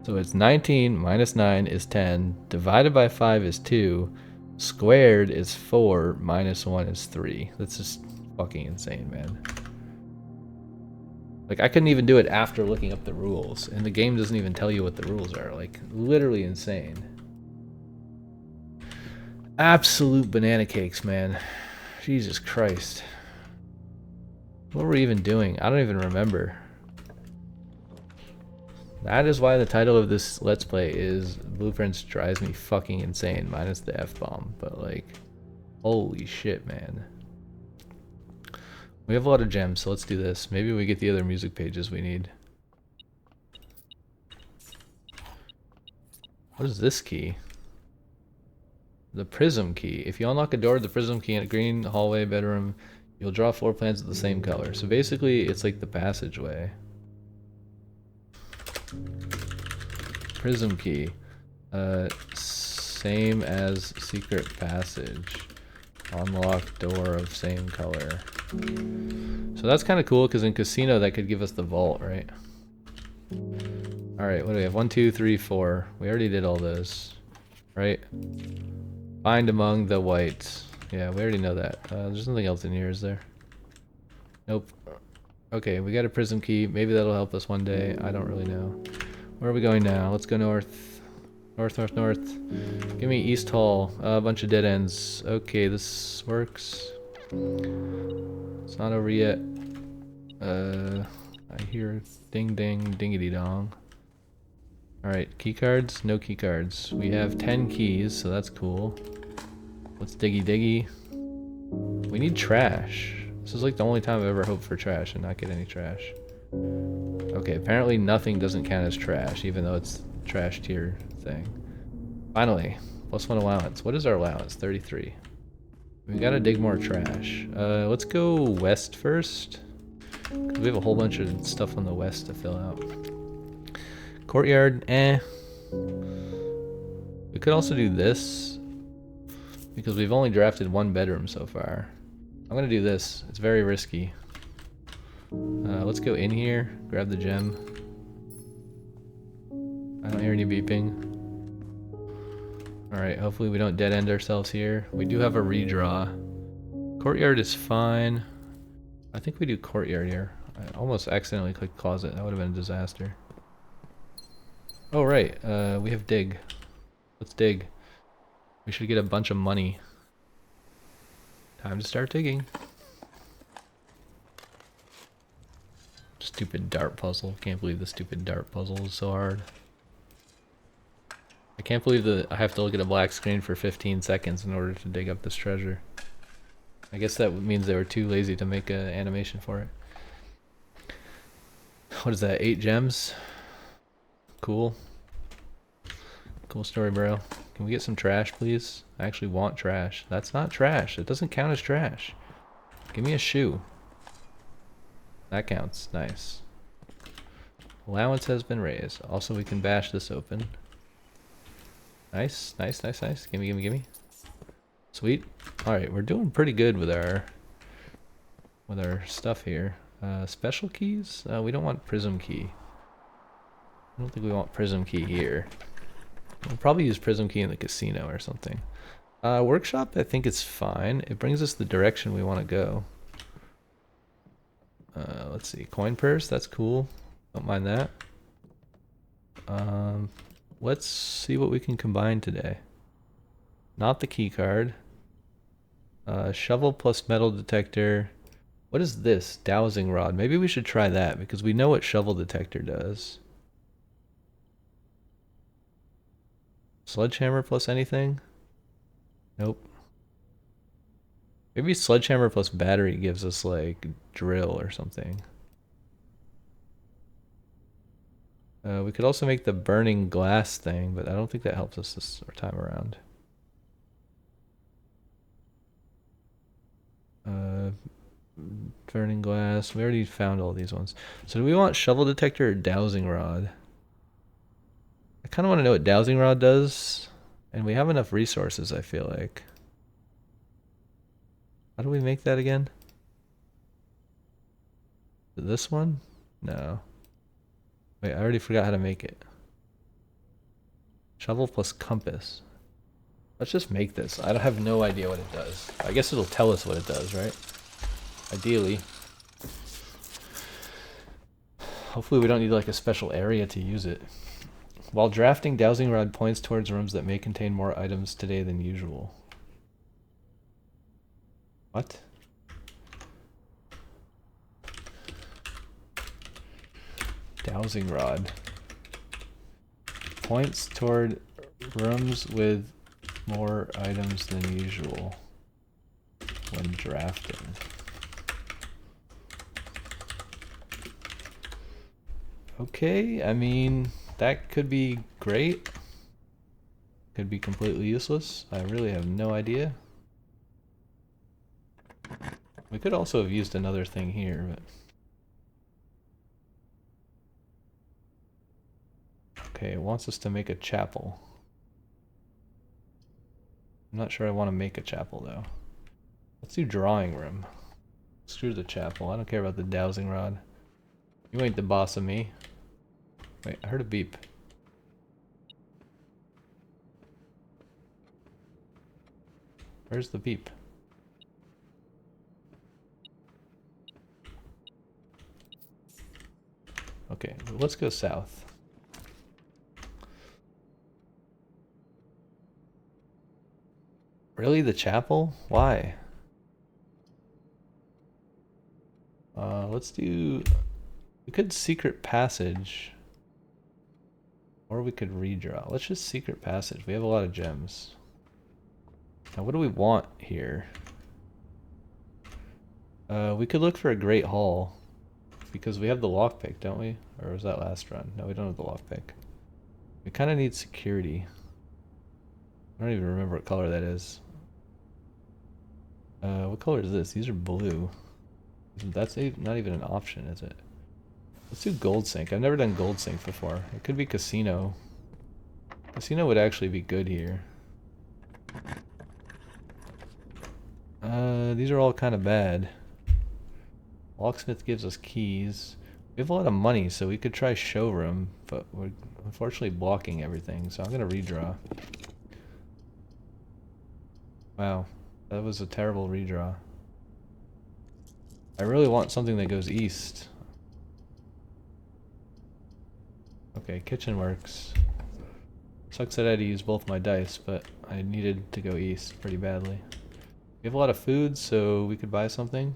So it's 19 minus 9 is 10, divided by 5 is 2, squared is 4, minus 1 is 3. That's just fucking insane, man. Like, I couldn't even do it after looking up the rules, and the game doesn't even tell you what the rules are. Like, literally insane. Absolute banana cakes, man. Jesus Christ. What were we even doing? I don't even remember. That is why the title of this Let's Play is Blueprints Drives Me Fucking Insane, minus the F-bomb. But, like, holy shit, man. We have a lot of gems, so let's do this. Maybe we get the other music pages we need. What is this key? The prism key. If you unlock a door with the prism key in a green hallway bedroom, you'll draw 4 plants of the same color. So basically, it's like the passageway. Prism key. Same as secret passage. Unlock door of same color. So that's kind of cool, because in casino that could give us the vault, right? Alright, what do we have? 1, 2, 3, 4. We already did all those. Right? Find among the whites. Yeah, we already know that. There's nothing else in here, is there? Nope. Okay, we got a prism key. Maybe that'll help us one day. I don't really know. Where are we going now? Let's go north. North, north, north. Give me East Hall. A bunch of dead ends. Okay, this works. It's not over yet. I hear ding ding dingity dong. Alright, key cards? No key cards. We have 10 keys, so that's cool. Let's diggy diggy. We need trash. This is like the only time I've ever hoped for trash and not get any trash. Okay, apparently nothing doesn't count as trash, even though it's trash tier thing. Finally, +1 allowance. What is our allowance? 33. We gotta dig more trash. Let's go west first. 'Cause we have a whole bunch of stuff on the west to fill out. Courtyard, eh. We could also do this, because we've only drafted 1 bedroom so far. I'm gonna do this. It's very risky. Let's go in here, grab the gem. I don't hear any beeping. Alright, hopefully we don't dead end ourselves here. We do have a redraw. Courtyard is fine. I think we do courtyard here. I almost accidentally clicked closet. That would have been a disaster. Oh right, we have dig. Let's dig. We should get a bunch of money. Time to start digging. Stupid dart puzzle. Can't believe the stupid dart puzzle is so hard. I can't believe that I have to look at a black screen for 15 seconds in order to dig up this treasure. I guess that means they were too lazy to make an animation for it. What is that, 8 gems? Cool. Cool story, bro. Can we get some trash, please? I actually want trash. That's not trash. It doesn't count as trash. Give me a shoe. That counts. Nice. Allowance has been raised. Also, we can bash this open. Nice, nice, nice, nice. Gimme, gimme, gimme. Sweet. Alright, we're doing pretty good with our stuff here. Special keys? We don't want prism key. I don't think we want prism key here. We'll probably use prism key in the casino or something. Workshop, I think it's fine. It brings us the direction we want to go. Let's see, coin purse, that's cool. Don't mind that. Let's see what we can combine today. Not the key card. Shovel plus metal detector. What is this? Dowsing rod. Maybe we should try that because we know what shovel detector does. Sledgehammer plus anything? Nope. Maybe sledgehammer plus battery gives us like drill or something. We could also make the burning glass thing, but I don't think that helps us this time around. Burning glass. We already found all these ones. So do we want shovel detector or dowsing rod? I kind of want to know what dowsing rod does. And we have enough resources, I feel like. How do we make that again? This one? No. Wait, I already forgot how to make it. Shovel plus compass. Let's just make this. I have no idea what it does. I guess it'll tell us what it does, right? Ideally. Hopefully we don't need like a special area to use it. While drafting, dowsing rod points towards rooms that may contain more items today than usual. What? Dowsing rod. Points toward rooms with more items than usual when drafting. Okay, I mean, that could be great. Could be completely useless. I really have no idea. We could also have used another thing here, but... Okay, it wants us to make a chapel. I'm not sure I want to make a chapel, though. Let's do drawing room. Screw the chapel. I don't care about the dowsing rod. You ain't the boss of me. Wait, I heard a beep. Where's the beep? Okay, let's go south. Really, the chapel? Why? Let's do... We could secret passage. Or we could redraw. Let's just secret passage. We have a lot of gems. Now what do we want here? We could look for a great hall. Because we have the lockpick, don't we? Or was that last run? No, we don't have the lockpick. We kind of need security. I don't even remember what color that is. What color is this? These are blue. That's not even an option, is it? Let's do gold sink. I've never done gold sink before. It could be casino. Casino would actually be good here. These are all kind of bad. Locksmith gives us keys. We have a lot of money, so we could try showroom, but we're unfortunately blocking everything, so I'm gonna redraw. Wow, that was a terrible redraw. I really want something that goes east. Okay, kitchen works. Sucks that I had to use both my dice, but I needed to go east pretty badly. We have a lot of food, so we could buy something.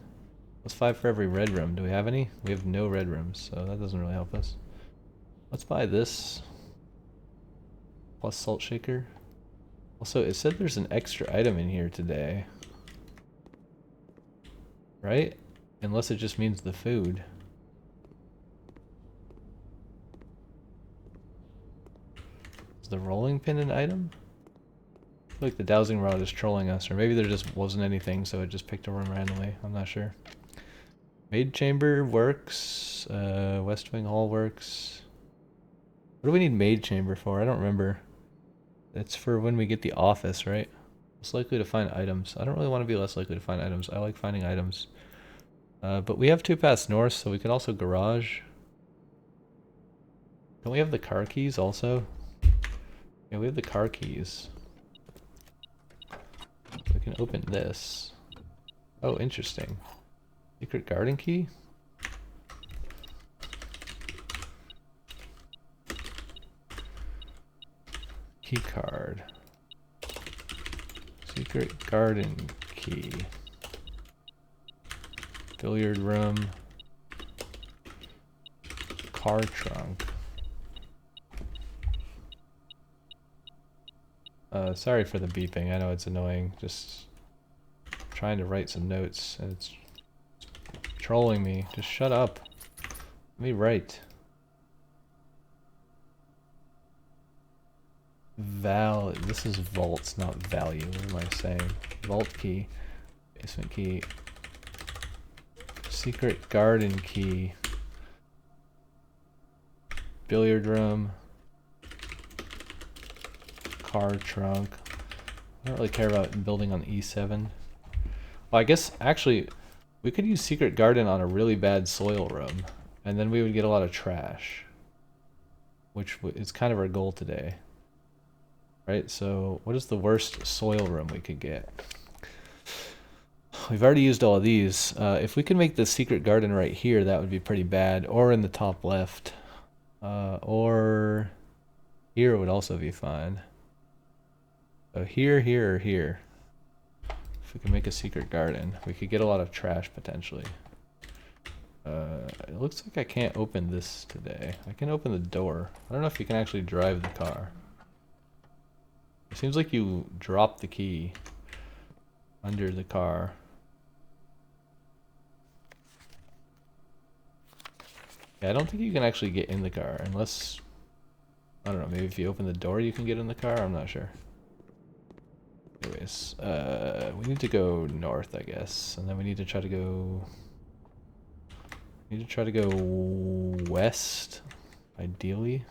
Let's 5 for every red room. Do we have any? We have no red rooms, so that doesn't really help us. Let's buy this. Plus salt shaker. Also, it said there's an extra item in here today. Right? Unless it just means the food. Is the rolling pin an item? I feel like the dowsing rod is trolling us, or maybe there just wasn't anything, so it just picked a room randomly. I'm not sure. Maid chamber works. West Wing Hall works. What do we need maid chamber for? I don't remember. It's for when we get the office, right? Less likely to find items. I don't really want to be less likely to find items. I like finding items. But we have 2 paths north, so we could also garage. Don't we have the car keys also? Yeah, we have the car keys. We can open this. Oh, interesting. Secret garden key? Key card. Secret garden key. Billiard room. Car trunk. Sorry for the beeping. I know it's annoying. Just trying to write some notes and it's trolling me. Just shut up. Let me write. This is vaults, not value. What am I saying? Vault key. Basement key. Secret garden key. Billiard room. Car trunk. I don't really care about building on E7. Well, I guess actually we could use secret garden on a really bad soil room and then we would get a lot of trash, which is kind of our goal today. Right, so what is the worst soil room we could get? We've already used all of these. If we can make the secret garden right here, that would be pretty bad. Or in the top left. Or here would also be fine. So here, here, or here. If we can make a secret garden, we could get a lot of trash potentially. It looks like I can't open this today. I can open the door. I don't know if you can actually drive the car. It seems like you drop the key under the car. Yeah, I don't think you can actually get in the car unless, I don't know, maybe if you open the door you can get in the car? I'm not sure. Anyways, we need to go north, I guess, and then we need to try to go... west, ideally.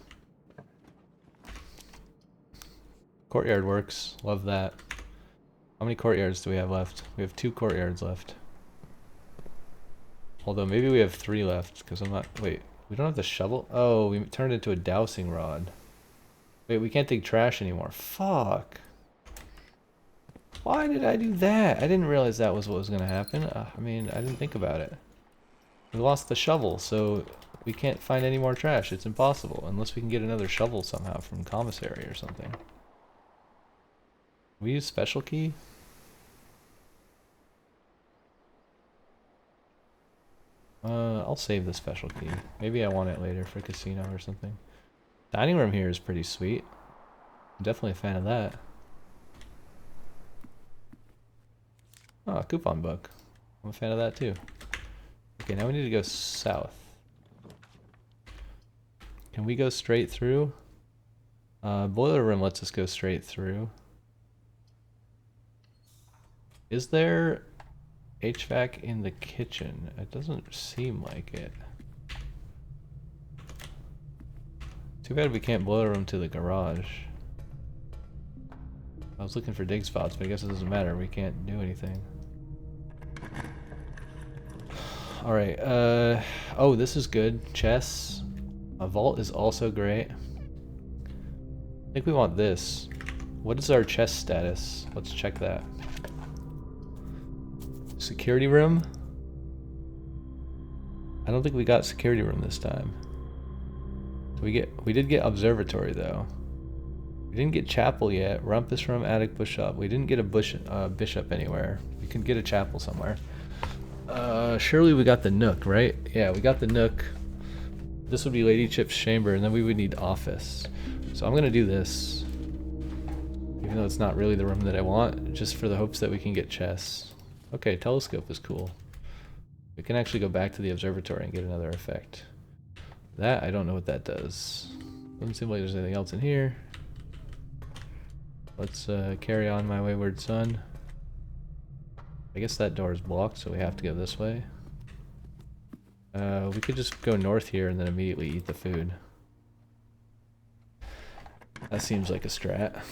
Courtyard works. Love that. How many courtyards do we have left? We have 2 courtyards left. Although maybe we have 3 left, because I'm not... Wait, we don't have the shovel? Oh, we turned it into a dowsing rod. Wait, we can't dig trash anymore. Fuck. Why did I do that? I didn't realize that was what was going to happen. I mean, I didn't think about it. We lost the shovel, so we can't find any more trash. It's impossible, unless we can get another shovel somehow from commissary or something. We use special key? I'll save the special key. Maybe I want it later for casino or something. Dining room here is pretty sweet. I'm definitely a fan of that. Oh, a coupon book. I'm a fan of that too. Okay, now we need to go south. Can we go straight through? Boiler room lets us go straight through. Is there HVAC in the kitchen? It doesn't seem like it. Too bad we can't boiler room to the garage. I was looking for dig spots, but I guess it doesn't matter. We can't do anything. Alright, oh, this is good. Chess. A vault is also great. I think we want this. What is our chess status? Let's check that. Security room? I don't think we got security room this time. We did get observatory though. We didn't get chapel yet. Rumpus room, attic, bishop. We didn't get a bishop anywhere. We can get a chapel somewhere. Surely we got the nook, right? Yeah, we got the nook. This would be Lady Chip's chamber, and then we would need office. So I'm gonna do this, even though it's not really the room that I want, just for the hopes that we can get chess. Okay, telescope is cool. We can actually go back to the observatory and get another effect. That, I don't know what that does. Doesn't seem like there's anything else in here. Let's carry on, my wayward son. I guess that door is blocked, so we have to go this way. We could just go north here and then immediately eat the food. That seems like a strat.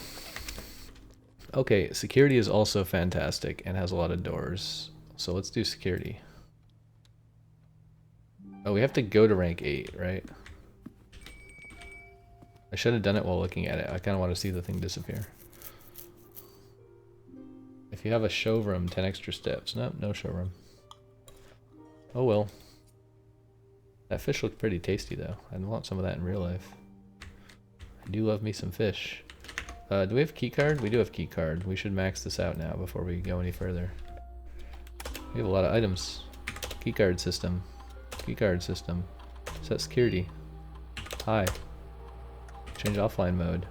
Okay, security is also fantastic and has a lot of doors. So let's do security. Oh, we have to go to rank 8, right? I should have done it while looking at it. I kind of want to see the thing disappear. If you have a showroom, 10 extra steps. Nope, no showroom. Oh well. That fish looked pretty tasty though. I'd want some of that in real life. I do love me some fish. Do we have keycard? We do have keycard. We should max this out now before we go any further. We have a lot of items. Keycard system. Keycard system. Set security. Hi. Change offline mode.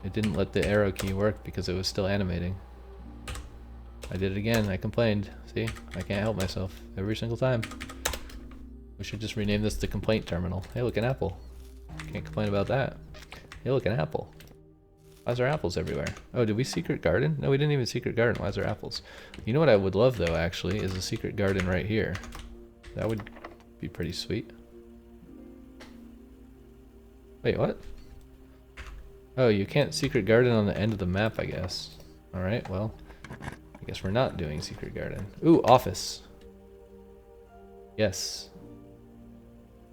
It didn't let the arrow key work because it was still animating. I did it again. I complained. See? I can't help myself every single time. We should just rename this the complaint terminal. Hey, look, an apple. Can't complain about that. Hey, look, an apple. Why is there apples everywhere? Oh, did we secret garden? No, we didn't even secret garden. Why is there apples? You know what I would love, though, actually, is a secret garden right here. That would be pretty sweet. Wait, what? Oh, you can't secret garden on the end of the map, I guess. Alright, well, I guess we're not doing secret garden. Ooh, office. Yes.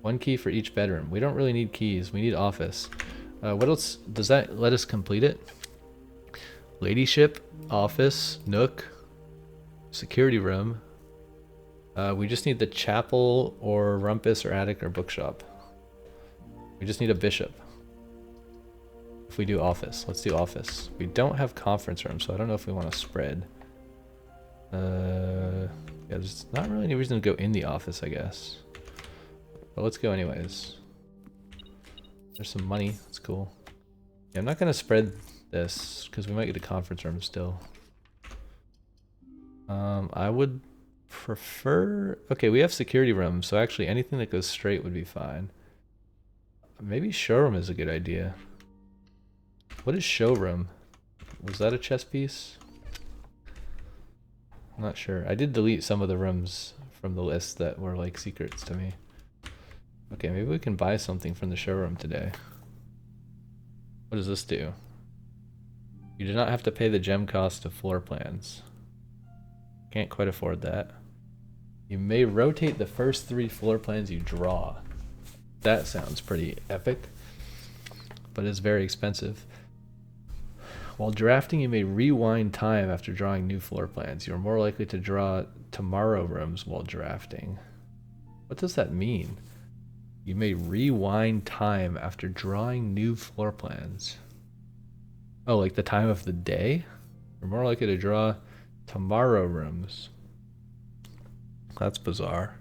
One key for each bedroom. We don't really need keys. We need office. What else? Does that let us complete it? Ladyship, office, nook, security room. We just need the chapel or rumpus or attic or bookshop. We just need a bishop. If we do office, let's do office. We don't have conference room, so I don't know if we want to spread. Yeah, there's not really any reason to go in the office, I guess. But let's go anyways. There's some money, that's cool. Yeah, I'm not gonna spread this, because we might get a conference room still. I would prefer... Okay, we have security rooms, so actually anything that goes straight would be fine. Maybe showroom is a good idea. What is showroom? Was that a chess piece? I'm not sure. I did delete some of the rooms from the list that were like secrets to me. Okay, maybe we can buy something from the showroom today. What does this do? You do not have to pay the gem cost of floor plans. Can't quite afford that. You may rotate the first 3 floor plans you draw. That sounds pretty epic, but it's very expensive. While drafting, you may rewind time after drawing new floor plans. You are more likely to draw tomorrow rooms while drafting. What does that mean? You may rewind time after drawing new floor plans. Oh, like the time of the day? You're more likely to draw tomorrow rooms. That's bizarre.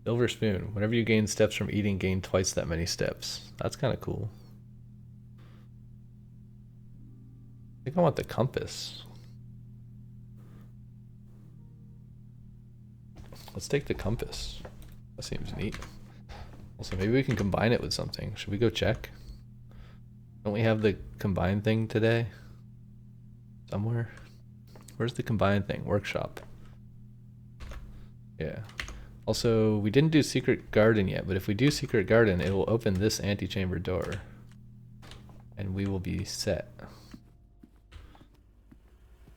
Silver spoon. Whenever you gain steps from eating, gain twice that many steps. That's kind of cool. I think I want the compass. Let's take the compass. That seems neat. Also, maybe we can combine it with something. Should we go check? Don't we have the combine thing today? Somewhere? Where's the combine thing? Workshop. Yeah. Also, we didn't do secret garden yet, but if we do secret garden, it will open this antechamber door. And we will be set.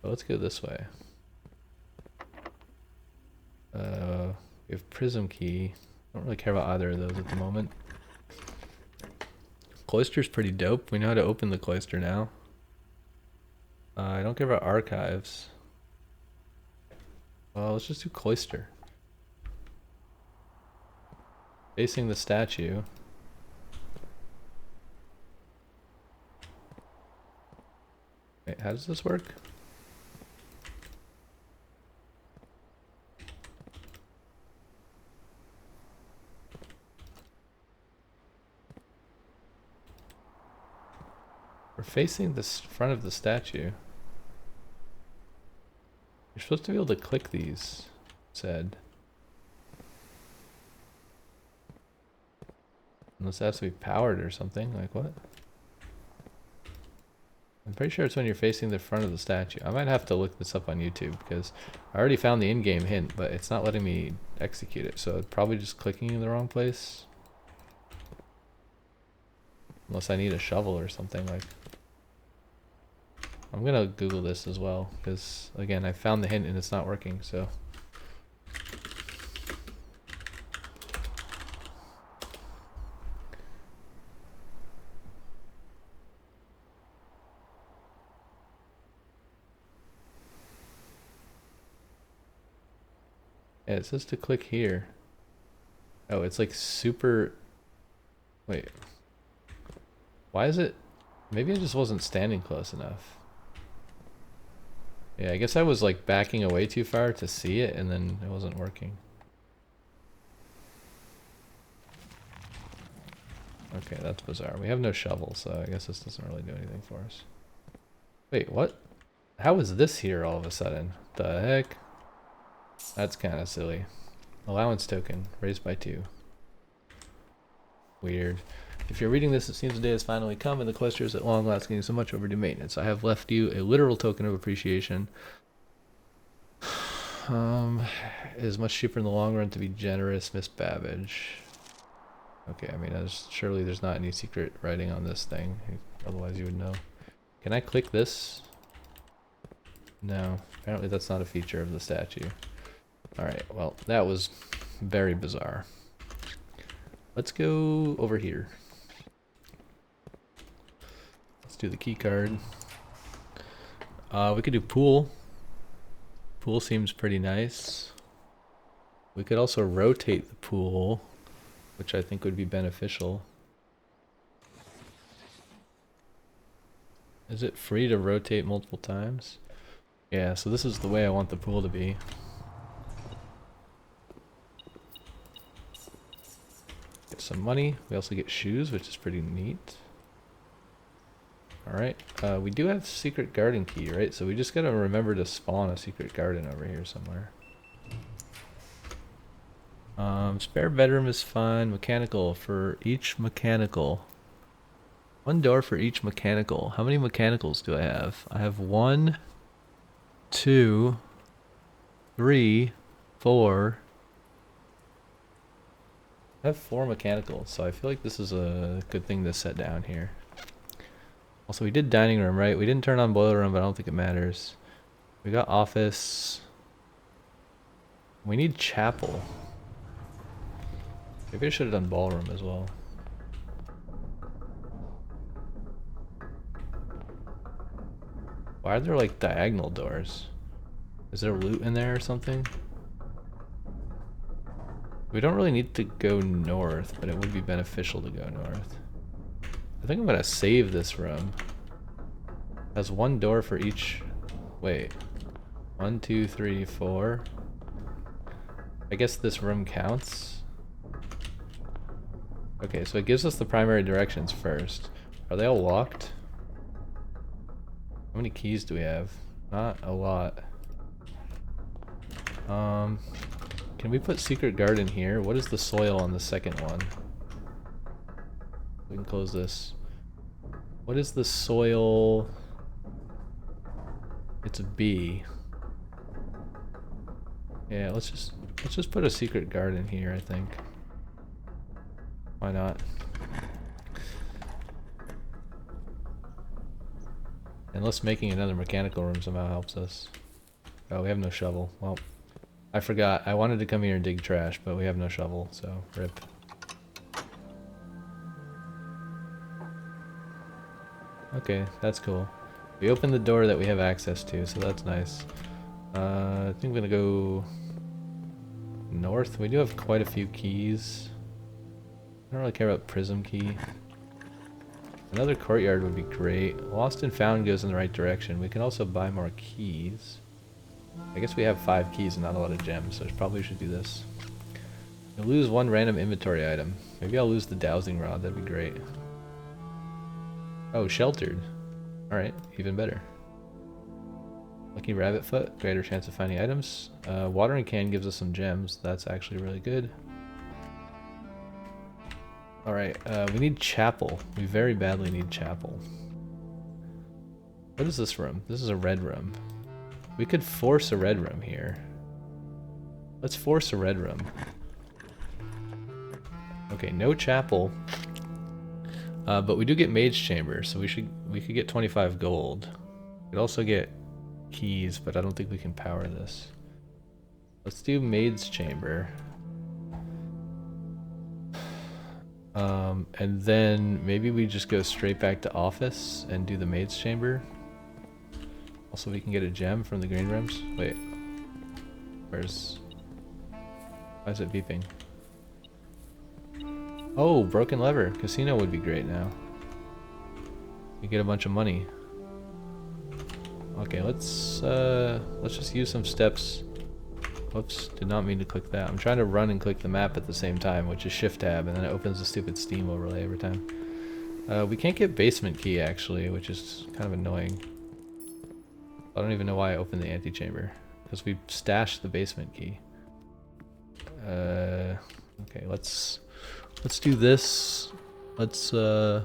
Well, let's go this way. We have prism key. Don't really care about either of those at the moment. Cloister's pretty dope. We know how to open the cloister now. I don't care about archives. Well, let's just do cloister. Facing the statue. Wait, how does this work? We're facing the front of the statue. You're supposed to be able to click these, it said. Unless it has to be powered or something, like what? I'm pretty sure it's when you're facing the front of the statue. I might have to look this up on YouTube because I already found the in-game hint, but it's not letting me execute it, so it's probably just clicking in the wrong place. Unless I need a shovel or something, like... I'm gonna Google this as well, because, again, I found the hint and it's not working, so... Yeah, it says to click here. Oh, it's like super... Wait. Why is it... Maybe I just wasn't standing close enough. Yeah, I guess I was like backing away too far to see it and then it wasn't working. Okay, that's bizarre. We have no shovel, so I guess this doesn't really do anything for us. Wait, what? How is this here all of a sudden? The heck? That's kind of silly. Allowance token, raised by 2. Weird. If you're reading this, it seems the day has finally come and the cluster is at long last getting so much overdue maintenance. I have left you a literal token of appreciation. It is much cheaper in the long run to be generous, Miss Babbage. Okay, I mean, surely there's not any secret writing on this thing. Otherwise you would know. Can I click this? No, apparently that's not a feature of the statue. Alright, well, that was very bizarre. Let's go over here. Let's do the key card. We could do pool. Pool seems pretty nice. We could also rotate the pool, which I think would be beneficial. Is it free to rotate multiple times? Yeah, so this is the way I want the pool to be. Get some money. We also get shoes, which is pretty neat. Alright, we do have secret garden key, right? So we just gotta remember to spawn a secret garden over here somewhere. Spare bedroom is fine. Mechanical for each mechanical. 1 door for each mechanical. How many mechanicals do I have? I have 1, 2, 3, 4. I have 4 mechanicals, so I feel like this is a good thing to set down here. Also, we did dining room, right? We didn't turn on boiler room, but I don't think it matters. We got office. We need chapel. Maybe I should have done ballroom as well. Why are there like diagonal doors? Is there loot in there or something? We don't really need to go north, but it would be beneficial to go north. I think I'm gonna save this room. It has 1 door for each. Wait. 1, 2, 3, 4. I guess this room counts. Okay, so it gives us the primary directions first. Are they all locked? How many keys do we have? Not a lot. Can we put secret garden here? What is the soil on the second one? We can close this. What is the soil? It's a B. Yeah, let's just put a secret garden here, I think. Why not? Unless making another mechanical room somehow helps us. Oh, we have no shovel. Well, I forgot. I wanted to come here and dig trash, but we have no shovel, so rip. Okay, that's cool. We opened the door that we have access to, so that's nice. I think I'm gonna go north. We do have quite a few keys. I don't really care about prism key. Another courtyard would be great. Lost and found goes in the right direction. We can also buy more keys. I guess we have 5 keys and not a lot of gems, so I probably should do this. You'll lose 1 random inventory item. Maybe I'll lose the dowsing rod, that'd be great. Oh, sheltered. Alright, even better. Lucky rabbit foot, greater chance of finding items. Watering can gives us some gems, that's actually really good. Alright, we need chapel. We very badly need chapel. What is this room? This is a red room. We could force a red room here. Let's force a red room. Okay, no chapel. But we do get mage chamber, so we could get 25 gold. We could also get keys, but I don't think we can power this. Let's do maid's chamber. And then maybe we just go straight back to office and do the maid's chamber. Also, we can get a gem from the green rooms. Wait, where's... Why is it beeping? Oh, broken lever. Casino would be great now. You get a bunch of money. Okay, let's just use some steps. Whoops, did not mean to click that. I'm trying to run and click the map at the same time, which is Shift Tab, and then it opens the stupid Steam overlay every time. We can't get basement key actually, which is kind of annoying. I don't even know why I opened the antechamber, because we stashed the basement key. Okay, let's do this. Let's do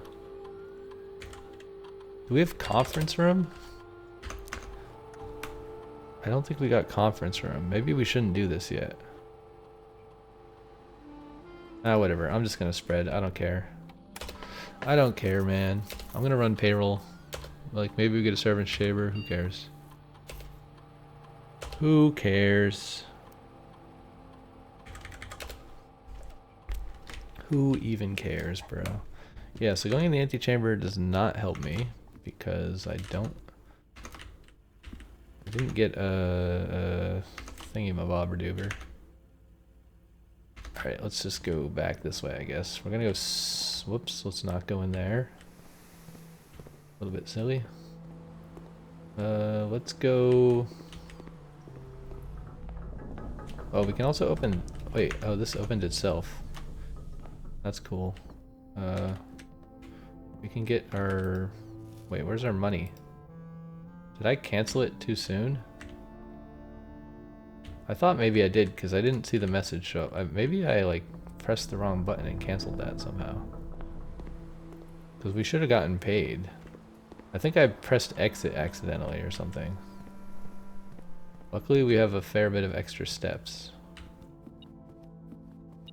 we have conference room? I don't think we got conference room. Maybe we shouldn't do this yet. Ah, whatever. I'm just gonna spread. I don't care. I don't care, man. I'm gonna run payroll. Like, maybe we get a servant shaver. Who cares? Who cares? Who even cares, bro? Yeah, so going in the antechamber does not help me because I didn't get a thingy-mabobber-doober. Alright, let's just go back this way, I guess. We're gonna go whoops, let's not go in there. A little bit silly. Let's go... Oh, we can also open... Wait, oh, this opened itself. That's cool. We can get our... Wait, where's our money? Did I cancel it too soon? I thought maybe I did because I didn't see the message show up. Maybe I like pressed the wrong button and canceled that somehow. Because we should have gotten paid. I think I pressed exit accidentally or something. Luckily we have a fair bit of extra steps.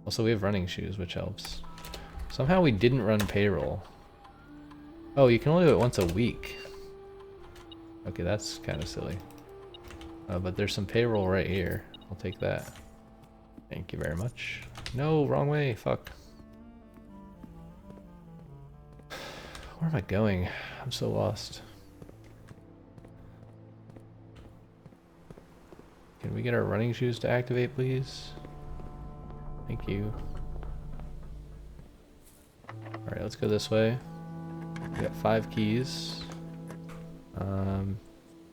Also we have running shoes, which helps. Somehow we didn't run payroll. Oh, you can only do it once a week. Okay, that's kind of silly. But there's some payroll right here. I'll take that. Thank you very much. No, wrong way. Fuck. Where am I going? I'm so lost. Can we get our running shoes to activate, please? Thank you. Alright, let's go this way. We got 5 keys.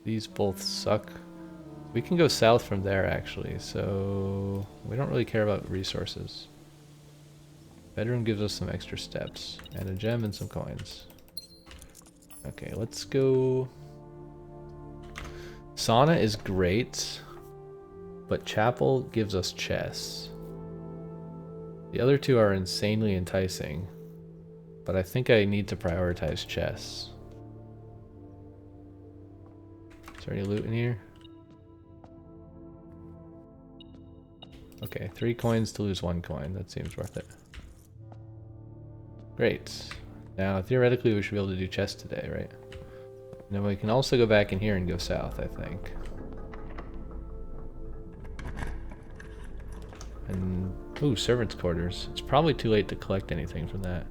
These both suck. We can go south from there actually, so we don't really care about resources. Bedroom gives us some extra steps, and a gem and some coins. Okay, let's go. Sauna is great, but chapel gives us chess. The other two are insanely enticing, but I think I need to prioritize chess. Is there any loot in here? Okay, 3 coins to lose 1 coin. That seems worth it. Great. Now, theoretically, we should be able to do chess today, right? And then we can also go back in here and go south, I think. And, ooh, servants' quarters. It's probably too late to collect anything from that.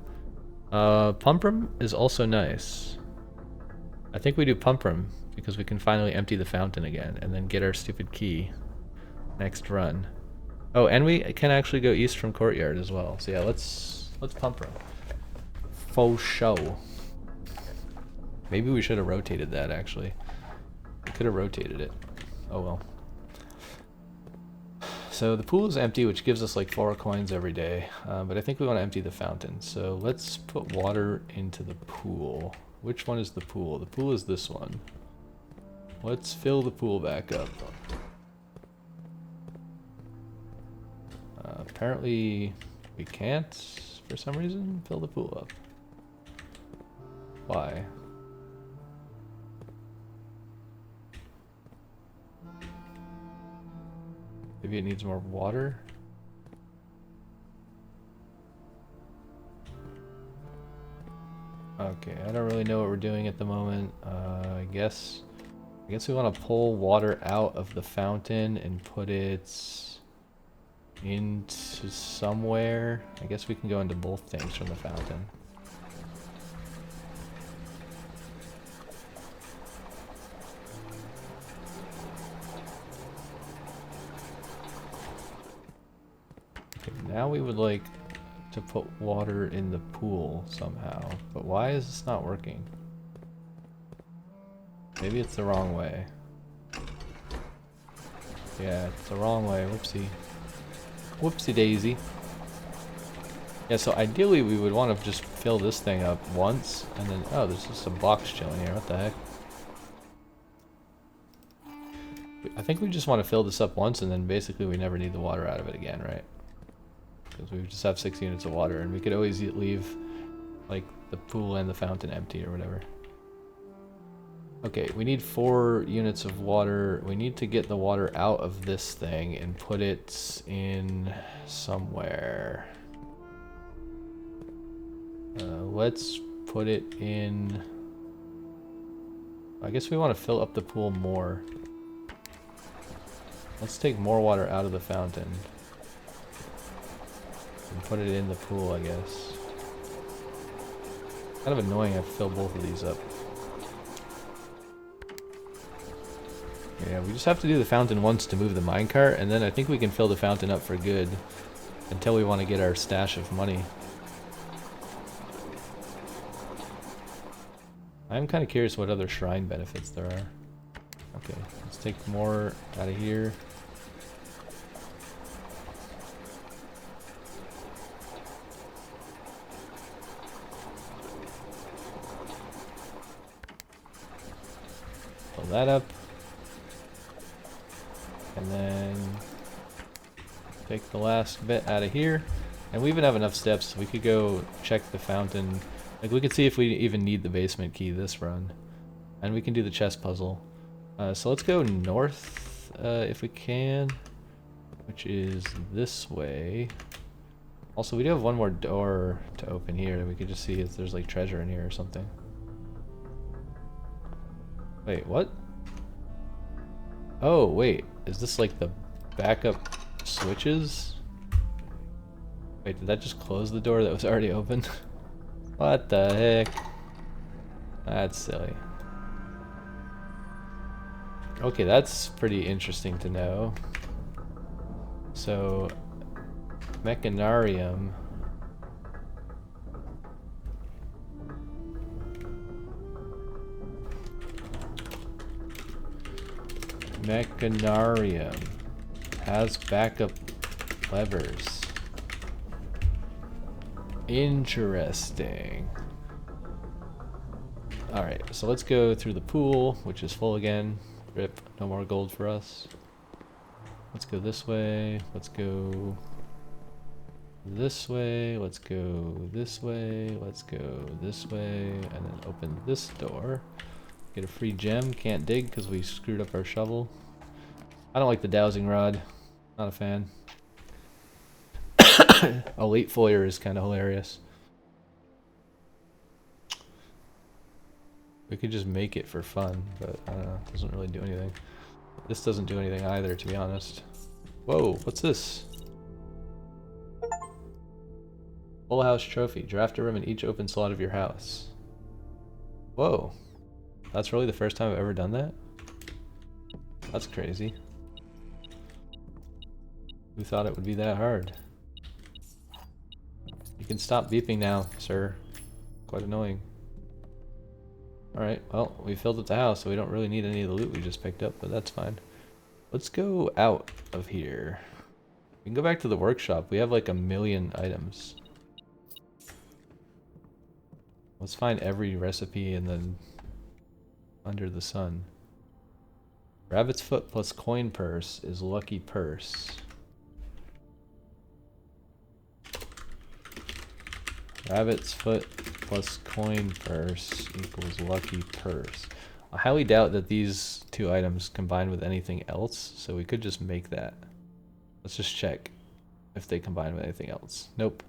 Pump room is also nice. I think we do pump room because we can finally empty the fountain again and then get our stupid key next run. Oh, and we can actually go east from courtyard as well. So yeah, let's pump room. Faux show. Maybe we should have rotated that actually. We could have rotated it. Oh well. So the pool is empty, which gives us like 4 coins every day. But I think we want to empty the fountain. So let's put water into the pool. Which one is the pool? The pool is this one. Let's fill the pool back up. Apparently we can't, for some reason, fill the pool up. Why? Maybe it needs more water? Okay, I don't really know what we're doing at the moment. I guess we want to pull water out of the fountain and put it into somewhere. I guess we can go into both things from the fountain. Okay, now we would like to put water in the pool somehow. But why is this not working? Maybe it's the wrong way. Yeah, it's the wrong way. Whoopsie. Whoopsie daisy. Yeah, so ideally we would want to just fill this thing up once, and then... Oh, there's just a box chilling here. What the heck? I think we just want to fill this up once, and then basically we never need the water out of it again, right? Because we just have 6 units of water, and we could always leave, like, the pool and the fountain empty or whatever. Okay, we need 4 units of water. We need to get the water out of this thing and put it in somewhere. Let's put it in... I guess we want to fill up the pool more. Let's take more water out of the fountain. And put it in the pool, I guess. Kind of annoying I have to fill both of these up. Yeah, we just have to do the fountain once to move the minecart, and then I think we can fill the fountain up for good until we want to get our stash of money. I'm kind of curious what other shrine benefits there are. Okay, let's take more out of here. Fill that up. And then take the last bit out of here. And we even have enough steps, so we could go check the fountain. Like, we could see if we even need the basement key this run. And we can do the chest puzzle. So let's go north, if we can. Which is this way. Also, we do have one more door to open here. We could just see if there's, like, treasure in here or something. Wait, what? Oh, wait. Is this, like, the backup switches? Wait, did that just close the door that was already open? What the heck? That's silly. Okay, that's pretty interesting to know. So, Mechanarium. Mechanarium has backup levers. Interesting. Alright, so let's go through the pool, which is full again. Rip, no more gold for us. Let's go this way. Let's go this way. Let's go this way. Let's go this way. And then open this door. Get a free gem. Can't dig because we screwed up our shovel. I don't like the dowsing rod. Not a fan. A late foyer is kind of hilarious. We could just make it for fun, but I don't know. It doesn't really do anything. This doesn't do anything either, to be honest. Whoa, what's this? Full house trophy. Draft a room in each open slot of your house. Whoa. That's really the first time I've ever done that? That's crazy. Who thought it would be that hard? You can stop beeping now, sir. Quite annoying. Alright, well, we filled up the house, so we don't really need any of the loot we just picked up, but that's fine. Let's go out of here. We can go back to the workshop. We have like 1,000,000 items. Let's find every recipe and then under the sun. Rabbit's foot plus coin purse is lucky purse. Rabbit's foot plus coin purse equals lucky purse. I highly doubt that these 2 items combine with anything else, so we could just make that. Let's just check if they combine with anything else. Nope.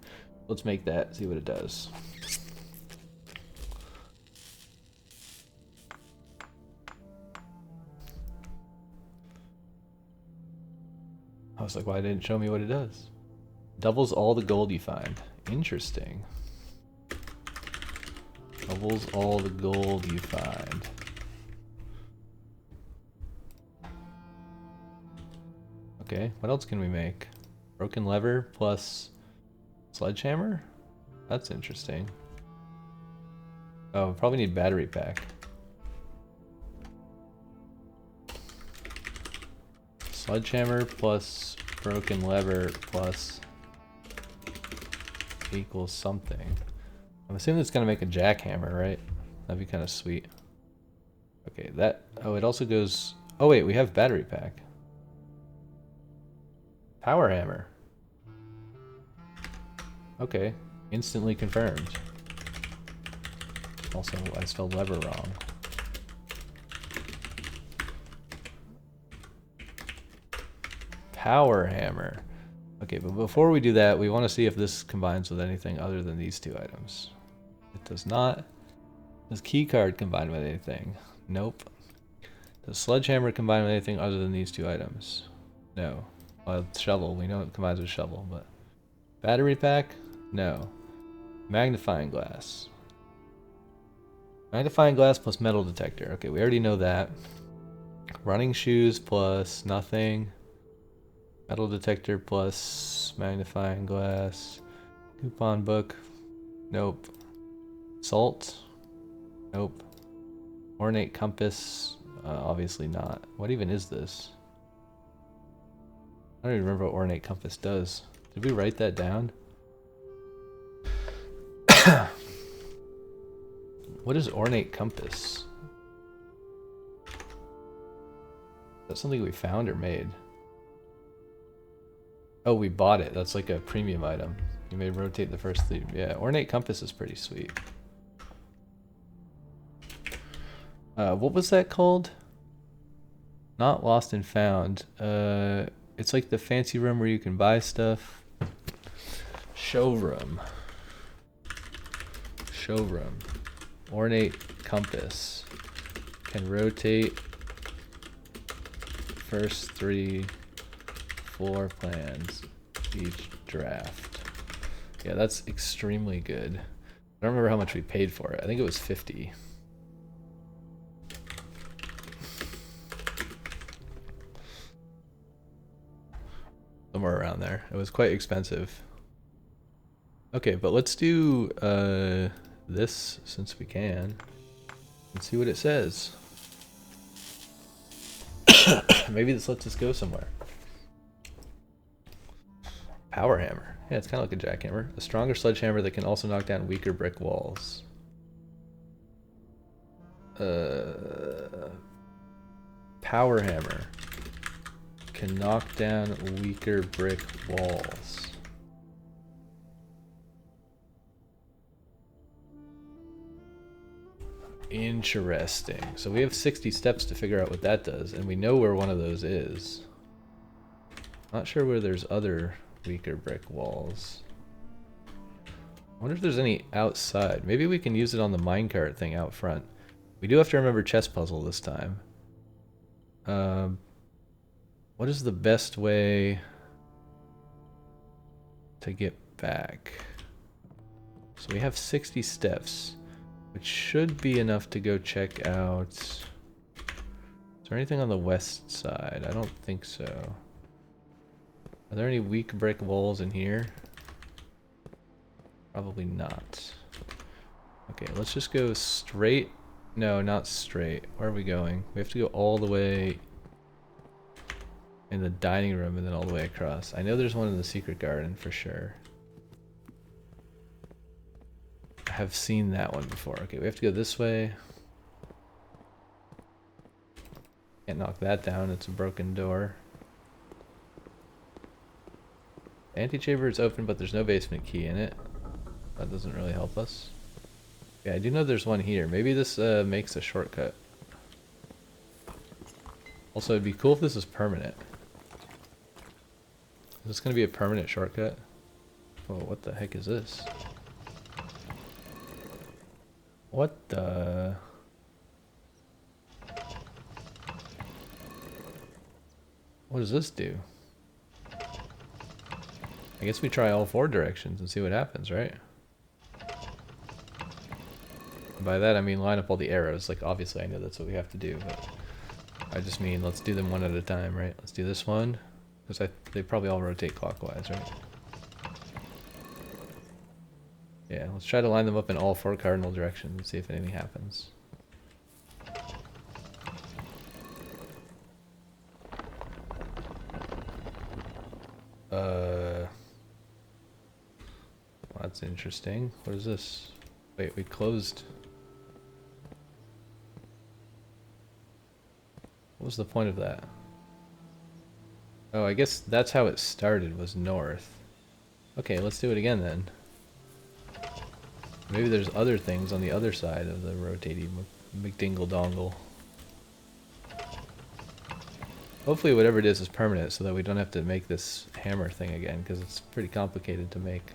Let's make that, see what it does. I was like, why didn't it show me what it does? Doubles all the gold you find. Interesting. Doubles all the gold you find. Okay, what else can we make? Broken lever plus sledgehammer? That's interesting. Oh, we probably need battery pack. Sledgehammer plus broken lever plus equals something. I'm assuming it's gonna make a jackhammer, right? That'd be kind of sweet. Okay, that... Oh, it also goes... Oh wait, we have battery pack. Power hammer. Okay, instantly confirmed. Also, I spelled lever wrong. Power hammer. Okay, but before we do that, we want to see if this combines with anything other than these two items. It does not. Does key card combine with anything? Nope. Does sledgehammer combine with anything other than these two items? No. Well, shovel, we know it combines with shovel, but... Battery pack? No. Magnifying glass. Magnifying glass plus metal detector. Okay, we already know that. Running shoes plus nothing. Metal detector plus magnifying glass. Coupon book. Nope. Salt. Nope. Ornate compass. Obviously not. What even is this? I don't even remember what ornate compass does. Did we write that down? What is ornate compass? Is that something we found or made? Oh, we bought it. That's like a premium item. You may rotate the first three. Yeah, ornate compass is pretty sweet. What was that called? Not lost and found. It's like the fancy room where you can buy stuff. Showroom. Showroom. Ornate compass. Can rotate first 3 floor plans each draft. Yeah, that's extremely good. I don't remember how much we paid for it. I think it was 50. Somewhere around there. It was quite expensive. Okay, but let's do this since we can and see what it says. Maybe this lets us go somewhere. Power hammer. Yeah, it's kind of like a jackhammer. A stronger sledgehammer that can also knock down weaker brick walls. Power hammer. Can knock down weaker brick walls. Interesting. So we have 60 steps to figure out what that does, and we know where one of those is. Not sure where there's other weaker brick walls. I wonder if there's any outside. Maybe we can use it on the minecart thing out front. We do have to remember chess puzzle this time. What is the best way to get back? So we have 60 steps, which should be enough to go check out. Is there anything on the west side? I don't think so. Are there any weak brick walls in here? Probably not. Okay, let's just go straight. No, not straight. Where are we going? We have to go all the way in the dining room and then all the way across. I know there's one in the secret garden for sure. I have seen that one before. Okay, we have to go this way. Can't knock that down, it's a broken door. The antechamber is open, but there's no basement key in it. That doesn't really help us. Yeah, I do know there's one here. Maybe this makes a shortcut. Also, it'd be cool if this is permanent. Is this going to be a permanent shortcut? Oh, what the heck is this? What the... What does this do? I guess we try all 4 directions and see what happens, right? And by that I mean line up all the arrows. Like, obviously I know that's what we have to do, but I just mean let's do them one at a time, right? Let's do this one. Because they probably all rotate clockwise, right? Yeah, let's try to line them up in all 4 cardinal directions and see if anything happens. Well, that's interesting. What is this? Wait, we closed. What was the point of that? Oh, I guess that's how it started, was north. Okay, let's do it again then. Maybe there's other things on the other side of the rotating McDingle-dongle. Hopefully whatever it is permanent so that we don't have to make this hammer thing again, because it's pretty complicated to make.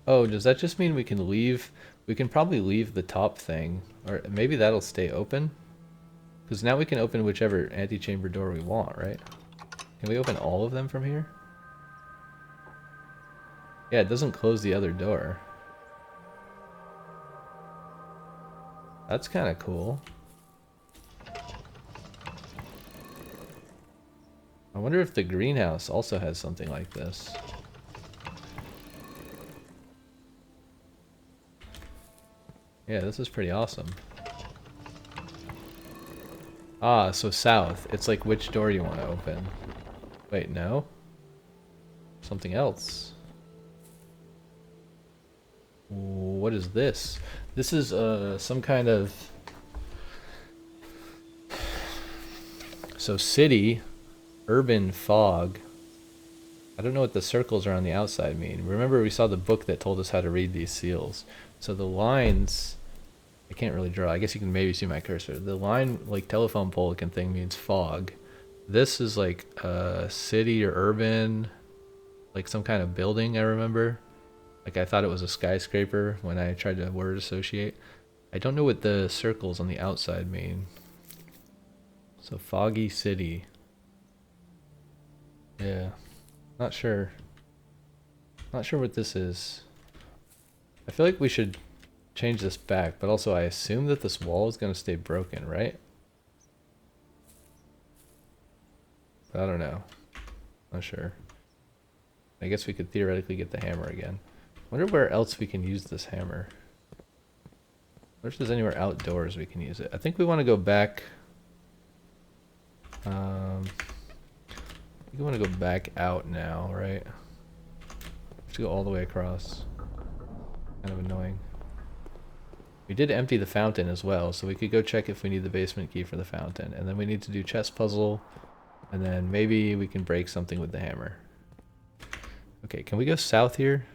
Oh, does that just mean we can leave? We can probably leave the top thing, or maybe that'll stay open? Because now we can open whichever antechamber door we want, right? Can we open all of them from here? Yeah, it doesn't close the other door. That's kind of cool. I wonder if the greenhouse also has something like this. Yeah, this is pretty awesome. Ah, so south. It's like which door you want to open. Wait, no? Something else. What is this? This is some kind of... So city, urban fog. I don't know what the circles are on the outside mean. Remember we saw the book that told us how to read these seals. So the lines, I can't really draw. I guess you can maybe see my cursor. The line, like telephone pole looking thing, means fog. This is like city or urban, like some kind of building, I remember. Like I thought it was a skyscraper when I tried to word associate. I don't know what the circles on the outside mean. So foggy city. Yeah, not sure. Not sure what this is. I feel like we should change this back, but also I assume that this wall is going to stay broken, right? But I don't know. Not sure. I guess we could theoretically get the hammer again. Wonder where else we can use this hammer. Wonder if there's anywhere outdoors we can use it. I think we want to go back. I think we want to go back out now, right? Have to go all the way across. Kind of annoying. We did empty the fountain as well, so we could go check if we need the basement key for the fountain. And then we need to do chess puzzle, and then maybe we can break something with the hammer. Okay, can we go south here?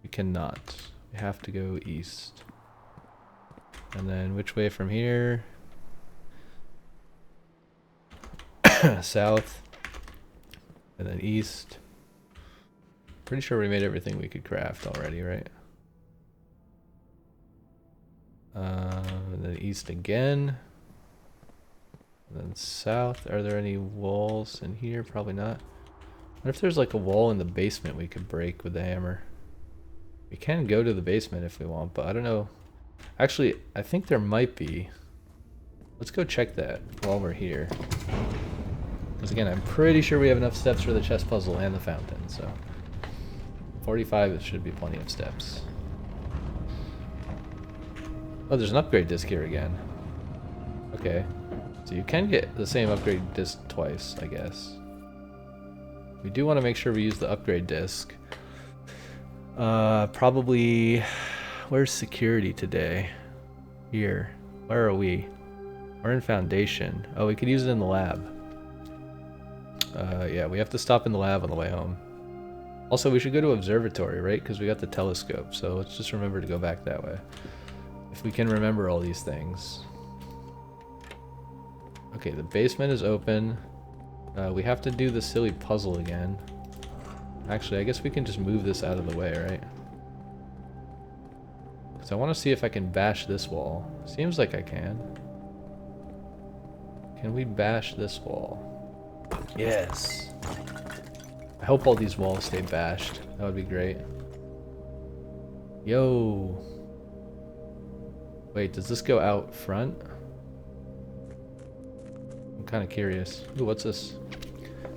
We cannot. We have to go east. And then which way from here? South. And then east. Pretty sure we made everything we could craft already, right? And then east again. And then south. Are there any walls in here? Probably not. What if there's like a wall in the basement we could break with the hammer? We can go to the basement if we want, but I don't know. Actually, I think there might be. Let's go check that while we're here. Because again, I'm pretty sure we have enough steps for the chess puzzle and the fountain, so 45 should be plenty of steps. Oh, there's an upgrade disc here again. Okay. So you can get the same upgrade disc twice, I guess. We do want to make sure we use the upgrade disc. Probably... Where's security today? Here. Where are we? We're in foundation. Oh, we could use it in the lab. Yeah, we have to stop in the lab on the way home. Also, we should go to observatory, right? Because we got the telescope, so let's just remember to go back that way. If we can remember all these things. Okay, the basement is open. We have to do the silly puzzle again. Actually, I guess we can just move this out of the way, right? Because I want to see if I can bash this wall. Seems like I can. Can we bash this wall? Yes! I hope all these walls stay bashed. That would be great. Yo! Wait, does this go out front? I'm kind of curious. Ooh, what's this?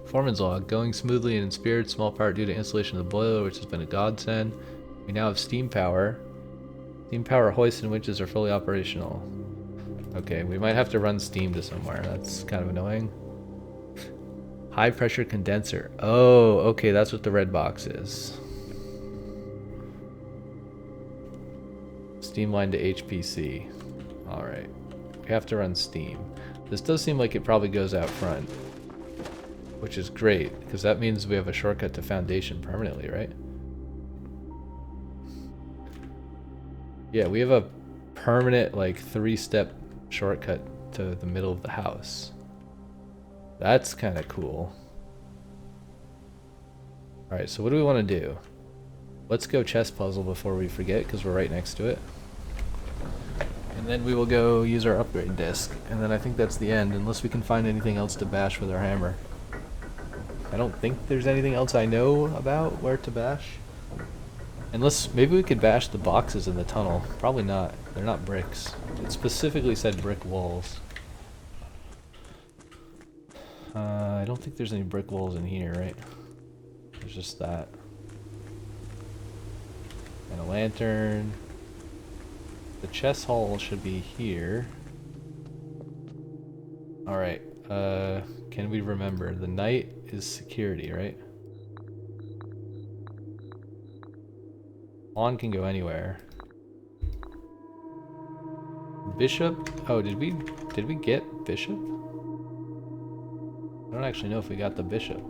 Foreman's log. Going smoothly and in spirit, small part due to installation of the boiler, which has been a godsend. We now have steam power. Steam power hoists and winches are fully operational. Okay, we might have to run steam to somewhere. That's kind of annoying. High pressure condenser. Oh, okay, that's what the red box is. Steam line to HPC. Alright. We have to run steam. This does seem like it probably goes out front, which is great, because that means we have a shortcut to foundation permanently, right? Yeah, we have a permanent, like, 3-step shortcut to the middle of the house. That's kind of cool. Alright, so what do we want to do? Let's go chess puzzle before we forget, because we're right next to it. And then we will go use our upgrade disc. And then I think that's the end, unless we can find anything else to bash with our hammer. I don't think there's anything else I know about where to bash. Unless, maybe we could bash the boxes in the tunnel. Probably not. They're not bricks. It specifically said brick walls. I don't think there's any brick walls in here, right? There's just that. And a lantern. The chess hall should be here. Alright, can we remember? The knight is security, right? Pawn can go anywhere. Bishop? Oh, did we get bishop? I don't actually know if we got the bishop.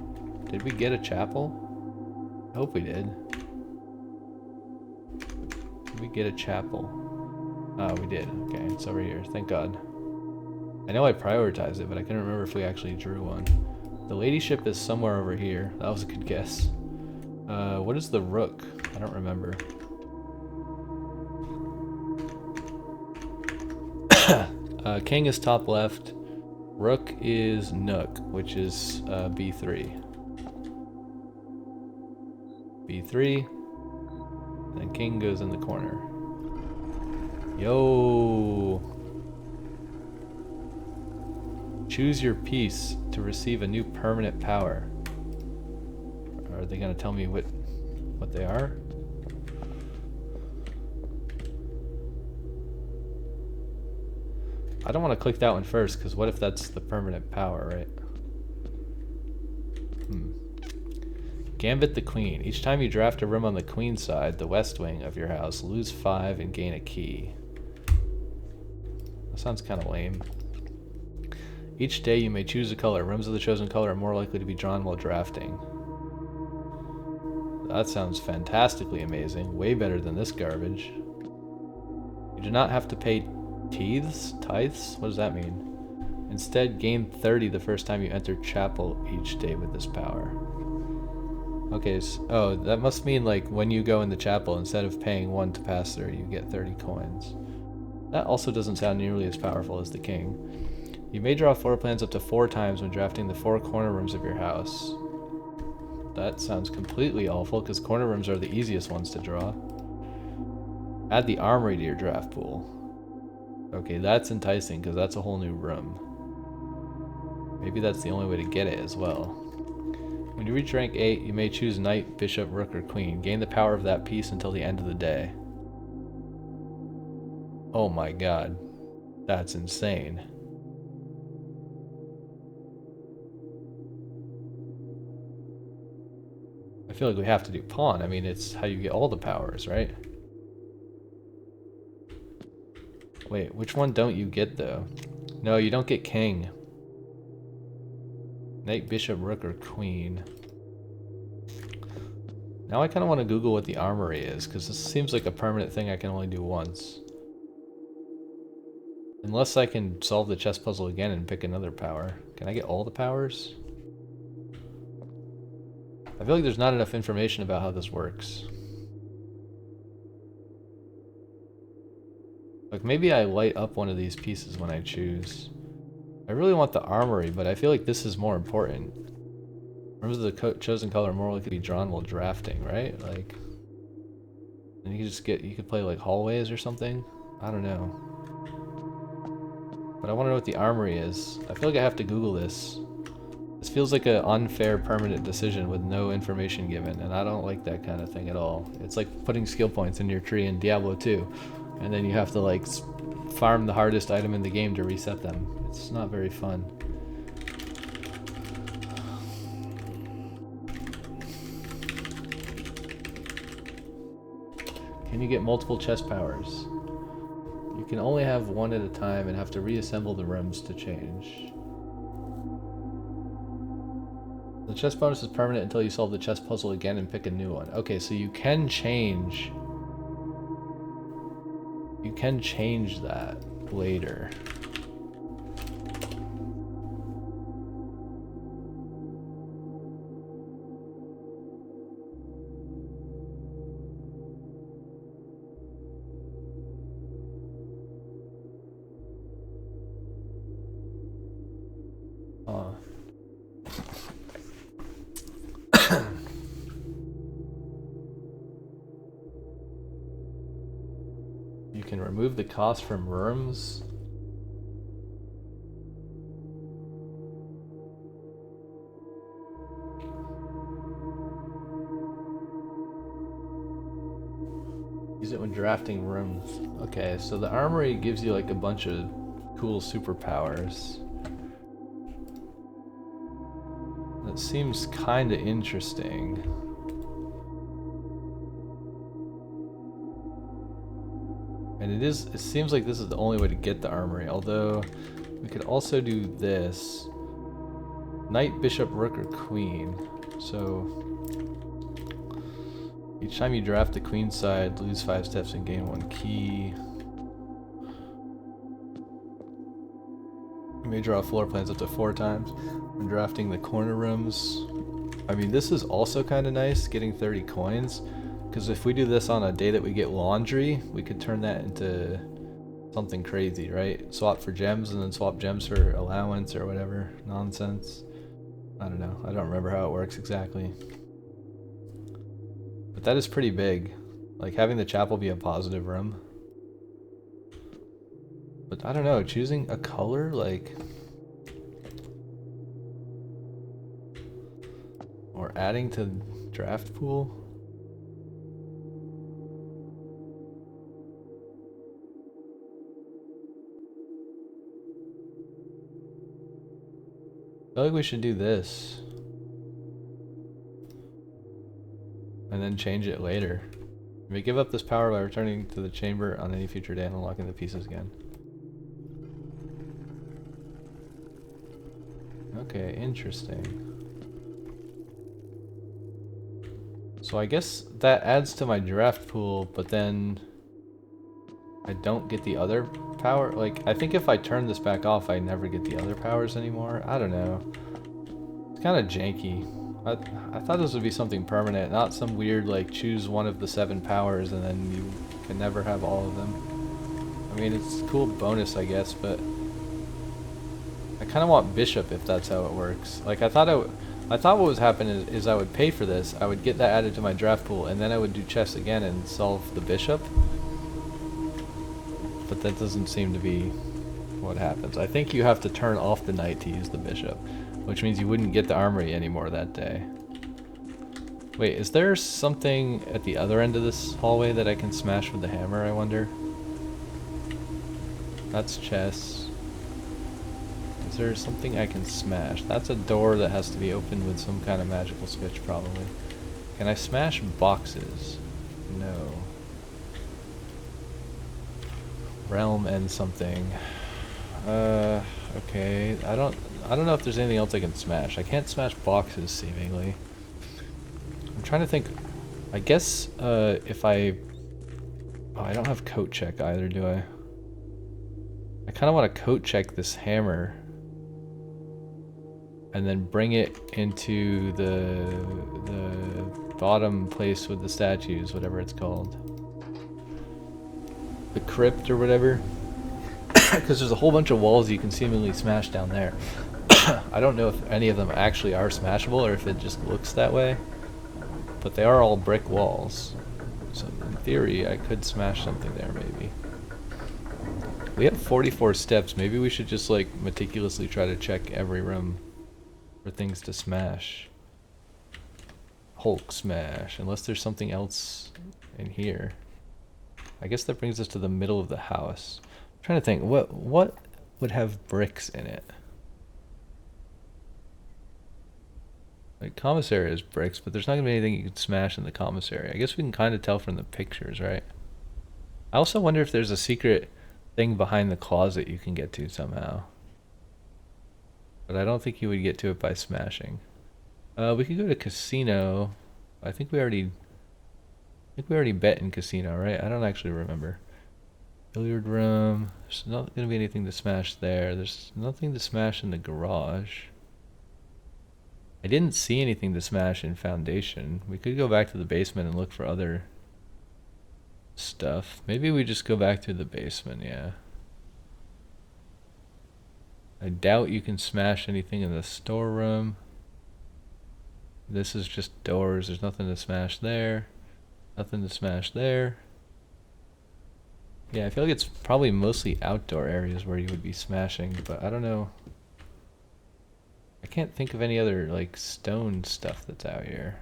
Did we get a chapel? I hope we did. Did we get a chapel? Oh, we did. Okay, it's over here. Thank God. I know I prioritized it, but I couldn't remember if we actually drew one. The ladyship is somewhere over here. That was a good guess. What is the rook? I don't remember. King is top left. Rook is nook, which is b3. b3. And king goes in the corner. Yo! Choose your piece to receive a new permanent power. Are they gonna tell me what they are? I don't want to click that one first, because what if that's the permanent power, right? Gambit the Queen. Each time you draft a room on the queen side, the west wing of your house, lose 5 and gain a key. That sounds kind of lame. Each day you may choose a color. Rooms of the chosen color are more likely to be drawn while drafting. That sounds fantastically amazing. Way better than this garbage. You do not have to pay tithes? What does that mean? Instead, gain 30 the first time you enter chapel each day with this power. Okay, so, oh, that must mean like when you go in the chapel, instead of paying 1 to pass through, you get 30 coins. That also doesn't sound nearly as powerful as the king. You may draw floor plans up to 4 times when drafting the 4 corner rooms of your house. That sounds completely awful, because corner rooms are the easiest ones to draw. Add the armory to your draft pool. Okay, that's enticing, because that's a whole new room. Maybe that's the only way to get it as well. When you reach rank 8, you may choose knight, bishop, rook, or queen. Gain the power of that piece until the end of the day. Oh my god. That's insane. I feel like we have to do pawn. I mean, it's how you get all the powers, right? Wait, which one don't you get, though? No, you don't get king. Knight, bishop, rook, or queen. Now I kind of want to Google what the armory is, because this seems like a permanent thing I can only do once. Unless I can solve the chess puzzle again and pick another power. Can I get all the powers? I feel like there's not enough information about how this works. Like, maybe I light up one of these pieces when I choose. I really want the armory, but I feel like this is more important. Rooms of the chosen color more likely to be drawn while drafting, right? Like, and you could just you could play like hallways or something. I don't know. But I want to know what the armory is. I feel like I have to Google this. This feels like an unfair permanent decision with no information given, and I don't like that kind of thing at all. It's like putting skill points in your tree in Diablo 2, and then you have to like farm the hardest item in the game to reset them. It's not very fun. Can you get multiple chest powers? You can only have one at a time and have to reassemble the rooms to change. The chest bonus is permanent until you solve the chest puzzle again and pick a new one. Okay, so you can change... You can change that later. You can remove the cost from rooms. Use it when drafting rooms. Okay, so the armory gives you like a bunch of cool superpowers. That seems kind of interesting. And it seems like this is the only way to get the armory, although we could also do this. Knight, bishop, rook, or queen. So each time you draft the queen side, lose 5 steps and gain 1 key. You may draw floor plans up to 4 times when drafting the corner rooms. I mean, this is also kind of nice, getting 30 coins. Because if we do this on a day that we get laundry, we could turn that into something crazy, right? Swap for gems and then swap gems for allowance or whatever nonsense. I don't know. I don't remember how it works exactly. But that is pretty big. Like having the chapel be a positive room. But I don't know, choosing a color, like... Or adding to draft pool? I feel like we should do this. And then change it later. You may give up this power by returning to the chamber on any future day and unlocking the pieces again. Okay, interesting. So I guess that adds to my draft pool, but then I don't get the other power. Like, I think if I turn this back off, I never get the other powers anymore. I don't know. It's kind of janky. I thought this would be something permanent, not some weird, like, choose one of the 7 powers and then you can never have all of them. I mean, it's a cool bonus, I guess, but I kind of want Bishop if that's how it works. Like, I thought what was happening is I would pay for this, I would get that added to my draft pool, and then I would do chess again and solve the Bishop. But that doesn't seem to be what happens. I think you have to turn off the knight to use the bishop, which means you wouldn't get the armory anymore that day. Wait, is there something at the other end of this hallway that I can smash with the hammer, I wonder? That's chess. Is there something I can smash? That's a door that has to be opened with some kind of magical switch, probably. Can I smash boxes? No. Realm and something. Okay. I don't know if there's anything else I can smash. I can't smash boxes, seemingly. I'm trying to think. I guess, if I... Oh, I don't have coat check either, do I? I kind of want to coat check this hammer. And then bring it into the bottom place with the statues, whatever it's called. The crypt or whatever. Because there's a whole bunch of walls you can seemingly smash down there. I don't know if any of them actually are smashable or if it just looks that way. But they are all brick walls. So in theory, I could smash something there maybe. We have 44 steps. Maybe we should just like meticulously try to check every room for things to smash. Hulk smash, unless there's something else in here. I guess that brings us to the middle of the house. I'm trying to think, what would have bricks in it? Like, commissary is bricks, but there's not gonna be anything you can smash in the commissary. I guess we can kind of tell from the pictures, right? I also wonder if there's a secret thing behind the closet you can get to somehow. But I don't think you would get to it by smashing. We could go to casino. I think we already bet in casino, right? I don't actually remember. Billiard room. There's not gonna be anything to smash there. There's nothing to smash in the garage. I didn't see anything to smash in foundation. We could go back to the basement and look for other stuff. Maybe we just go back to the basement, yeah. I doubt you can smash anything in the storeroom. This is just doors. There's nothing to smash there. Nothing to smash there. Yeah, I feel like it's probably mostly outdoor areas where you would be smashing, but I don't know. I can't think of any other, like, stone stuff that's out here.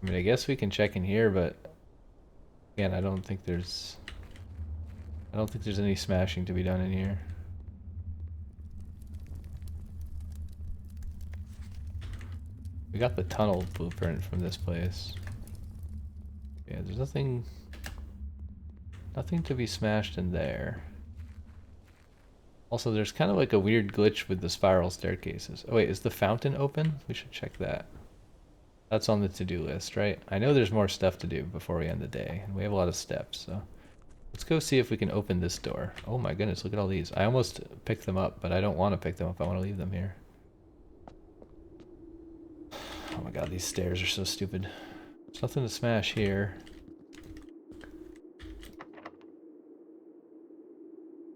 I mean, I guess we can check in here, but again, I don't think there's any smashing to be done in here. We got the tunnel blueprint from this place. Yeah, there's nothing to be smashed in there. Also, there's kind of like a weird glitch with the spiral staircases. Oh wait, is the fountain open? We should check that. That's on the to-do list, right? I know there's more stuff to do before we end the day, and we have a lot of steps, so let's go see if we can open this door. Oh my goodness, look at all these. I almost picked them up, but I don't want to pick them up. I want to leave them here. Oh my god, these stairs are so stupid. There's nothing to smash here.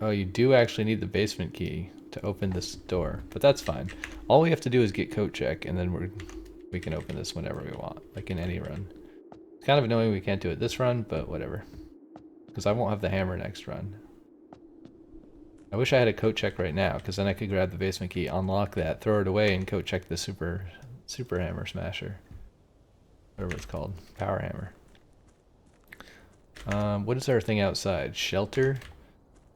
Oh, you do actually need the basement key to open this door, but that's fine. All we have to do is get coat check, and then we can open this whenever we want, like in any run. It's kind of annoying we can't do it this run, but whatever. Because I won't have the hammer next run. I wish I had a coat check right now, because then I could grab the basement key, unlock that, throw it away, and coat check the super hammer smasher. Whatever it's called. Power hammer. What is our thing outside? Shelter?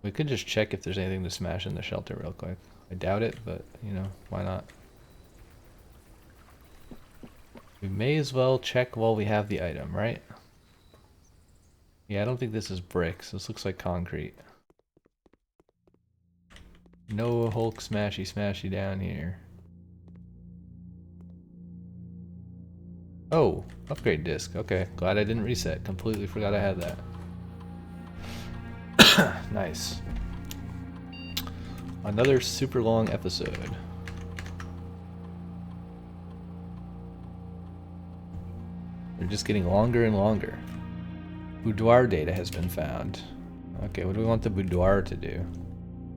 We could just check if there's anything to smash in the shelter real quick. I doubt it, but, you know, why not? We may as well check while we have the item, right? Yeah, I don't think this is bricks. This looks like concrete. No Hulk smashy down here. Oh, upgrade disc. Okay, glad I didn't reset. Completely forgot I had that. Nice. Another super long episode. They're just getting longer and longer. Boudoir data has been found. Okay, what do we want the boudoir to do?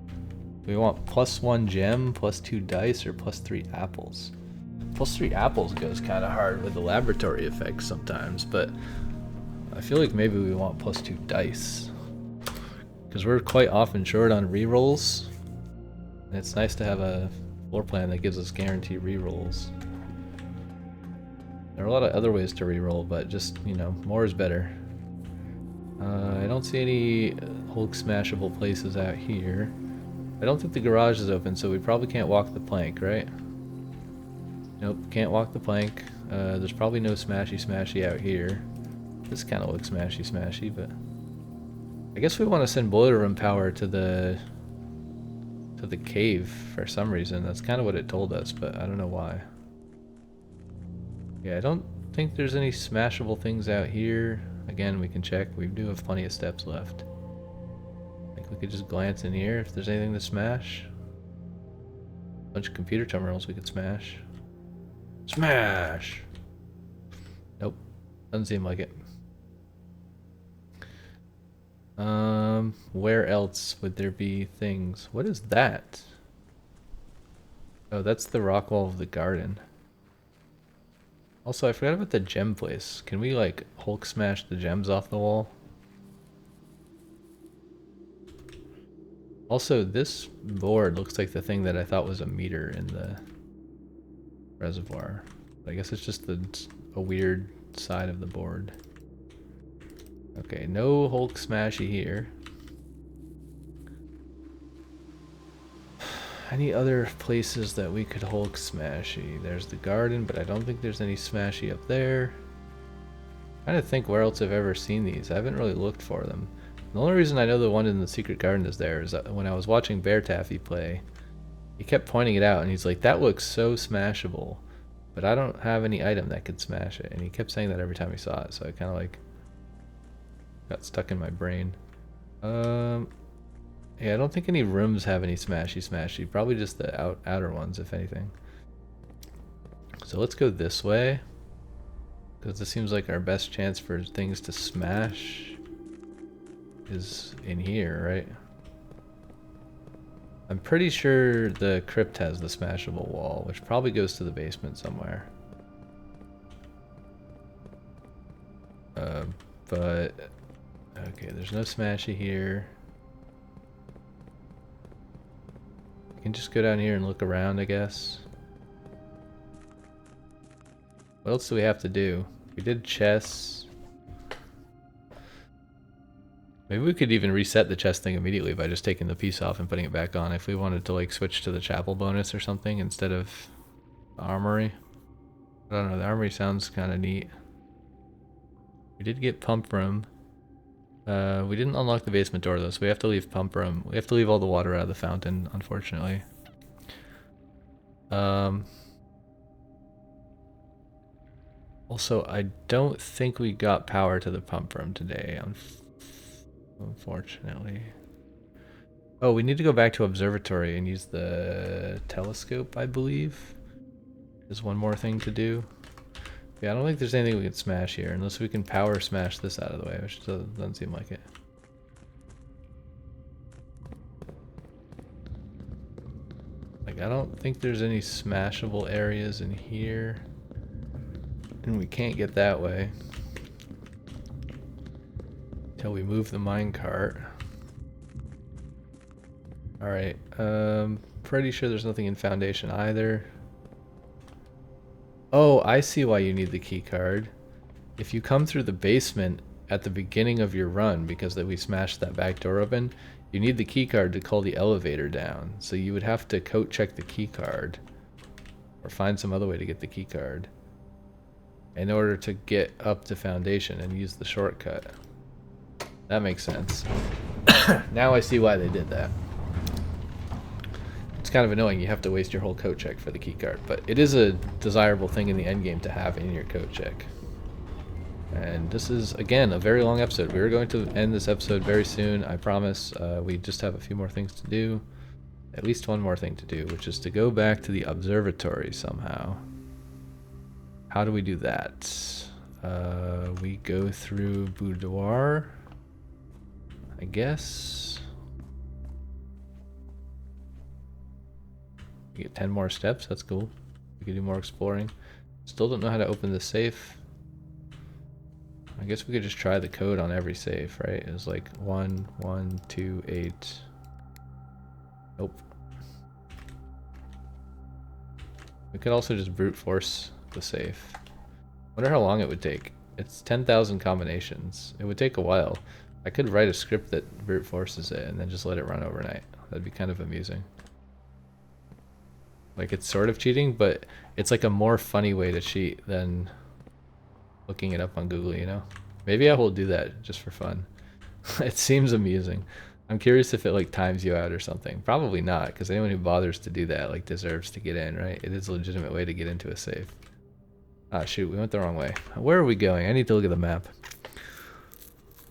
Do we want +1 gem, +2 dice, or +3 apples? +3 apples goes kind of hard with the laboratory effects sometimes, but I feel like maybe we want +2 dice. Because we're quite often short on rerolls, and it's nice to have a floor plan that gives us guaranteed rerolls. There are a lot of other ways to reroll, but just, you know, more is better. I don't see any Hulk smashable places out here. I don't think the garage is open, so we probably can't walk the plank, right? Nope, can't walk the plank. There's probably no smashy out here. This kind of looks smashy, but I guess we want to send boiler room power to the cave for some reason. That's kind of what it told us, but I don't know why. Yeah, I don't think there's any smashable things out here. Again, we can check. We do have plenty of steps left. I think we could just glance in here if there's anything to smash. Bunch of computer terminals we could smash. Smash! Nope. Doesn't seem like it. Where else would there be things? What is that? Oh, that's the rock wall of the garden. Also, I forgot about the gem place. Can we, like, Hulk smash the gems off the wall? Also, this board looks like the thing that I thought was a meter in the reservoir. I guess it's just a weird side of the board. Okay, no Hulk smashy here. Any other places that we could Hulk smashy? There's the garden, but I don't think there's any smashy up there. I'm trying to think where else I've ever seen these. I haven't really looked for them. The only reason I know the one in the secret garden is there is that when I was watching Bear Taffy play, he kept pointing it out and he's like, that looks so smashable, but I don't have any item that could smash it. And he kept saying that every time he saw it, so I kind of like got stuck in my brain. Yeah, I don't think any rooms have any smashy. Probably just the outer ones, if anything. So let's go this way, because this seems like our best chance for things to smash is in here, right? I'm pretty sure the crypt has the smashable wall, which probably goes to the basement somewhere. But okay, there's no smashy here. We can just go down here and look around, I guess. What else do we have to do? We did chests. Maybe we could even reset the chest thing immediately by just taking the piece off and putting it back on if we wanted to like switch to the chapel bonus or something instead of the armory. I don't know, the armory sounds kind of neat. We did get pump room. We didn't unlock the basement door though, so we have to leave pump room. We have to leave all the water out of the fountain, unfortunately. Also, I don't think we got power to the pump room today, unfortunately. Oh, we need to go back to observatory and use the telescope, I believe. There's one more thing to do. Yeah, I don't think there's anything we can smash here, unless we can power smash this out of the way, which doesn't seem like it. Like, I don't think there's any smashable areas in here. And we can't get that way until we move the minecart. Alright, pretty sure there's nothing in foundation either. Oh, I see why you need the key card. If you come through the basement at the beginning of your run, because we smashed that back door open, you need the key card to call the elevator down. So you would have to code check the key card, or find some other way to get the key card in order to get up to foundation and use the shortcut. That makes sense. Now I see why they did that. It's kind of annoying, you have to waste your whole code check for the key card, but it is a desirable thing in the end game to have in your code check. And this is, again, a very long episode. We are going to end this episode very soon, I promise. We just have a few more things to do. At least one more thing to do, which is to go back to the observatory somehow. How do we do that? We go through boudoir, I guess. We get 10 more steps, that's cool. We can do more exploring. Still don't know how to open the safe. I guess we could just try the code on every safe, right? It was like 1, 1, 2, 8. Nope. We could also just brute force the safe. Wonder how long it would take. It's 10,000 combinations. It would take a while. I could write a script that brute forces it and then just let it run overnight. That'd be kind of amusing. Like, it's sort of cheating, but it's like a more funny way to cheat than looking it up on Google, you know? Maybe I will do that just for fun. It seems amusing. I'm curious if it like times you out or something. Probably not, because anyone who bothers to do that like deserves to get in, right? It is a legitimate way to get into a safe. Ah, shoot, we went the wrong way. Where are we going? I need to look at the map.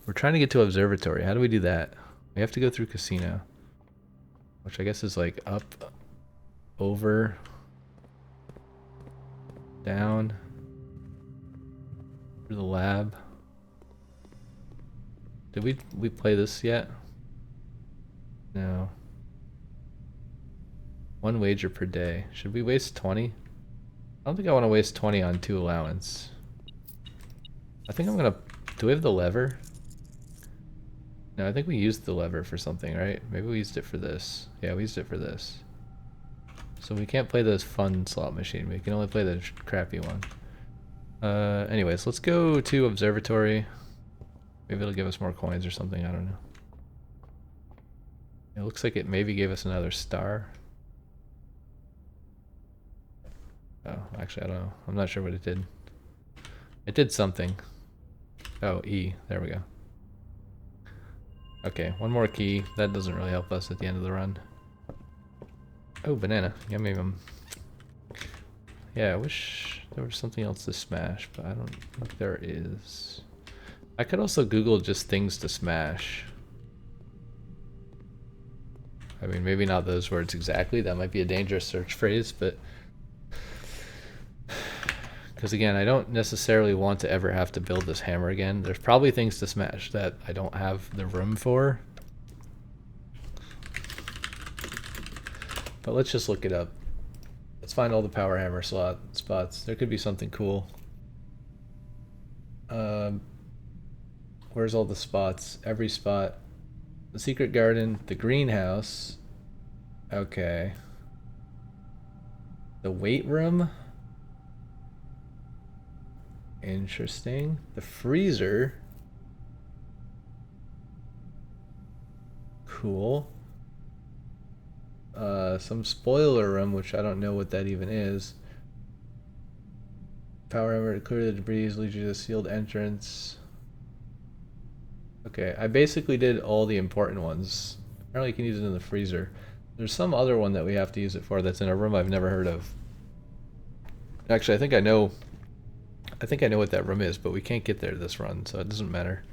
We're trying to get to observatory. How do we do that? We have to go through casino, which I guess is like up, over, down, through the lab. Did we play this yet? No. 1 wager per day. Should we waste 20? I don't think I want to waste 20 on 2 allowance. I think I'm gonna... Do we have the lever? No, I think we used the lever for something, right? Maybe we used it for this. Yeah, we used it for this. So we can't play this fun slot machine. We can only play the crappy one. Anyways, let's go to observatory. Maybe it'll give us more coins or something. I don't know. It looks like it maybe gave us another star. Oh, actually, I don't know. I'm not sure what it did. It did something. Oh, E. There we go. Okay, one more key. That doesn't really help us at the end of the run. Oh, banana. Yum yum yum. Yeah, I wish there was something else to smash, but I don't think there is. I could also Google just things to smash. I mean, maybe not those words exactly. That might be a dangerous search phrase, but... Because again, I don't necessarily want to ever have to build this hammer again. There's probably things to smash that I don't have the room for. But let's just look it up. Let's find all the power hammer spots. There could be something cool. Where's all the spots? Every spot. The secret garden, the greenhouse. Okay. The weight room. Interesting. The freezer. Cool. Some spoiler room, which I don't know what that even is. Power hammer to clear the debris, leads you to the sealed entrance. Okay, I basically did all the important ones. Apparently you can use it in the freezer. There's some other one that we have to use it for that's in a room I've never heard of. Actually, I think I know what that room is, but we can't get there this run, so it doesn't matter.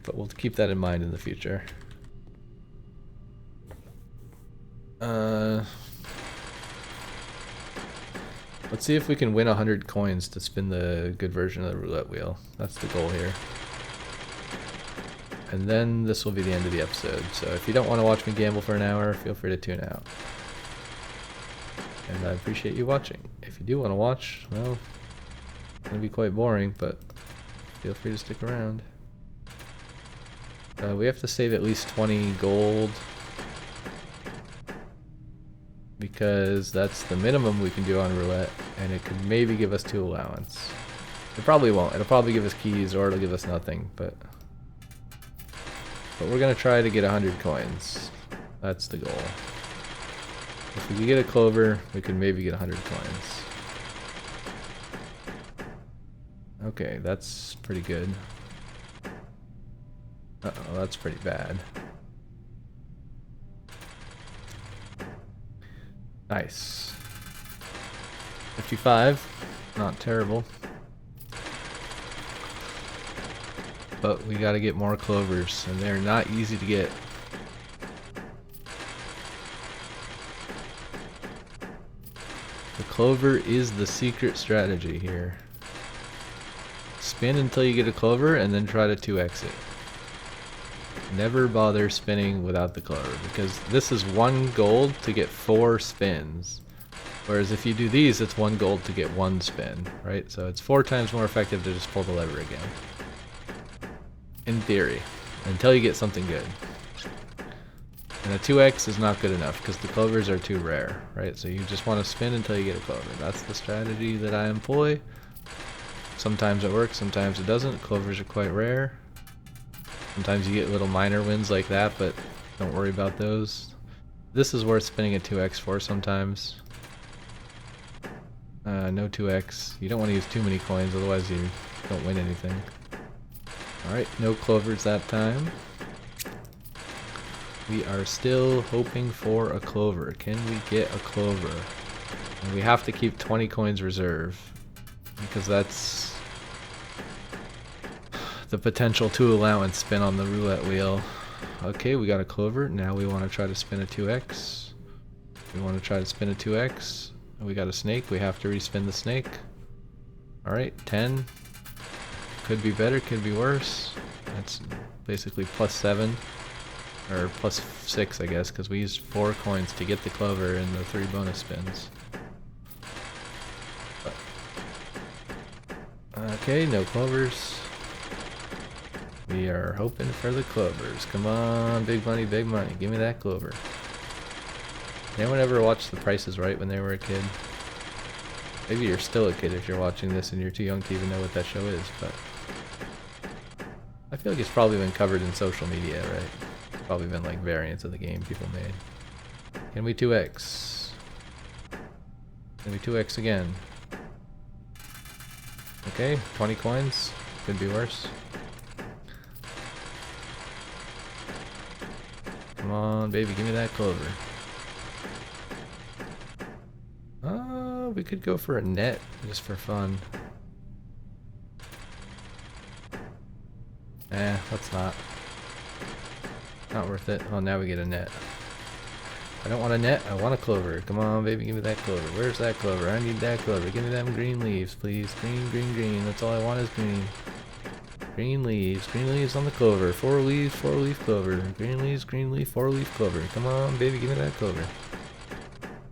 But we'll keep that in mind in the future. Let's see if we can win 100 coins to spin the good version of the roulette wheel. That's the goal here. And then this will be the end of the episode. So if you don't want to watch me gamble for an hour, feel free to tune out. And I appreciate you watching. If you do want to watch, well, it's going to be quite boring, but feel free to stick around. We have to save at least 20 gold, because that's the minimum we can do on roulette, and it could maybe give us 2 allowance. It probably won't. It'll probably give us keys, or it'll give us nothing, but we're gonna try to get 100 coins. That's the goal. If we could get a clover, we could maybe get 100 coins. Okay, that's pretty good. Uh-oh, that's pretty bad. Nice. 55, not terrible. But we gotta get more clovers, and they're not easy to get. The clover is the secret strategy here. Spin until you get a clover, and then try to 2x it. Never bother spinning without the clover, because this is 1 gold to get 4 spins. Whereas if you do these, it's 1 gold to get 1 spin, right? So it's 4 times more effective to just pull the lever again. In theory, until you get something good. And a 2x is not good enough, because the clovers are too rare, right? So you just want to spin until you get a clover. That's the strategy that I employ. Sometimes it works, sometimes it doesn't. Clovers are quite rare. Sometimes you get little minor wins like that, but don't worry about those. This is worth spinning a 2x for sometimes. No 2x. You don't want to use too many coins, otherwise you don't win anything. Alright, no clovers that time. We are still hoping for a clover. Can we get a clover? And we have to keep 20 coins reserve, because that's the potential 2 allowance spin on the roulette wheel. Okay, we got a clover. Now we want to try to spin a 2x. We want to try to spin a 2x. We got a snake. We have to respin the snake. Alright, 10. Could be better, could be worse. That's basically +7. Or +6, I guess, because we used 4 coins to get the clover and the 3 bonus spins. Okay, no clovers. We are hoping for the clovers. Come on, big money, big money. Give me that clover. Anyone ever watched The Price is Right when they were a kid? Maybe you're still a kid if you're watching this and you're too young to even know what that show is, but I feel like it's probably been covered in social media, right? Probably been like variants of the game people made. Can we 2x? Can we 2x again? Okay, 20 coins. Could be worse. Come on, baby, give me that clover. We could go for a net, just for fun. Let's not. Not worth it. Oh, now we get a net. I don't want a net, I want a clover. Come on, baby, give me that clover. Where's that clover? I need that clover. Give me them green leaves, please. Green, green, green. That's all I want is green. Green leaves on the clover. 4 leaves, 4 leaf clover. Green leaves, green leaf, 4 leaf clover. Come on, baby, give me that clover.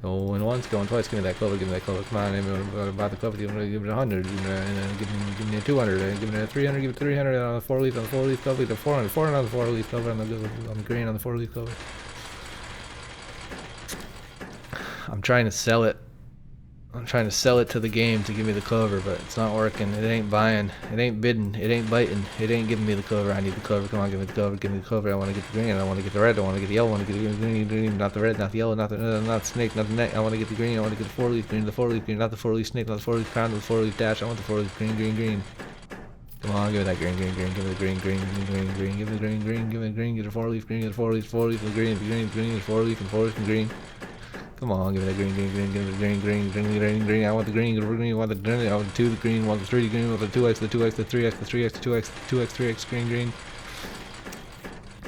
Going once, going twice, give me that clover, give me that clover. Come on, I'm about the clover, give me 100, give me a 200, give me a 300, give me 300 on the 4 leaf clover, give me 400, 400 on the 4 leaf clover, on the green on the 4 leaf clover. I'm trying to sell it. I'm trying to sell it to the game to give me the clover, but it's not working. It ain't buying. It ain't bidding. It ain't biting. It ain't giving me the clover. I need the clover. Come on, give me the clover. Give me the clover. I want to get the green. I want to get the red. I want to get the yellow. I want to get the green. Not the red. Not the yellow. Not the snake. Not the net. I want to get the green. I want to get the 4 leaf green. The 4 leaf green. Not the 4 leaf snake. Not the 4 leaf crown. The 4 leaf dash. I want the 4 leaf green. Green. Green. Come on, give me that green. Green. Green. Give me the green. Green. Green. Green. Give me the green. Green. Give me the green. Get the 4 leaf green. Get the 4 leaf. 4 leaf and green. Green. Green. The 4 leaf and 4 leaf and green. Come on, give me that green, green, green, give me the green, green, green, green, green. I want the green, green, I want the green, I want the 2, the green, I want the 3, the green, I want the 2x, the 2x, the 3x, the 3x, the 2x, 2x, 3x, green, green.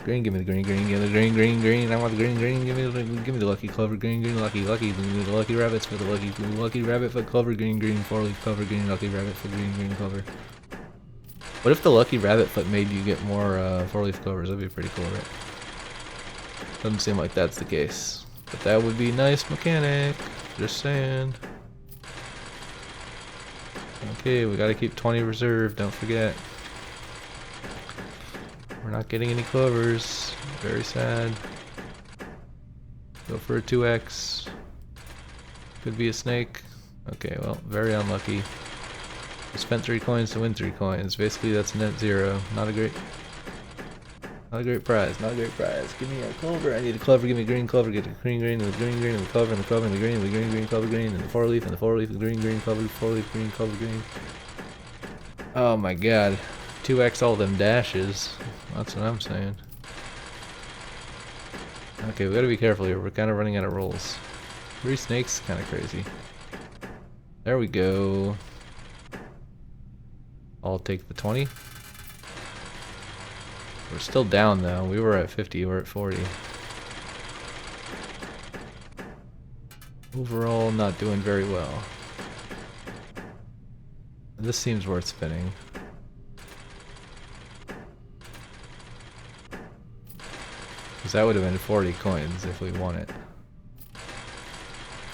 Green, give me the green, green, give me the green, green, green. I want the green, green, give me the lucky clover, green, green, lucky, lucky. Give me the lucky rabbits for the lucky rabbit for clover, green, green, 4 leaf clover, green, lucky rabbit for green, green clover. What if the lucky rabbit foot made you get more 4 leaf clovers? That'd be pretty cool, right? Doesn't seem like that's the case. But that would be nice mechanic. Just saying. Okay, we gotta keep 20 reserved, don't forget. We're not getting any clovers. Very sad. Go for a 2x. Could be a snake. Okay, well, very unlucky. We spent 3 coins to win 3 coins. Basically, that's net 0. Not a great prize. Not a great prize. Give me a clover. I need a clover. Give me a green clover. Get a green, green, and the green, green, and the clover, and the clover, and the green, and the green, green, clover, green, and the 4 leaf, and the 4 leaf, and the green, green, clover, 4 leaf, green, clover, green. Oh my god. 2x all them dashes. That's what I'm saying. Okay, we gotta be careful here. We're kind of running out of rolls. 3 snakes, kind of crazy. There we go. I'll take the 20. We're still down though. We were at 50, we're at 40. Overall, not doing very well. This seems worth spinning. Because that would have been 40 coins if we won it.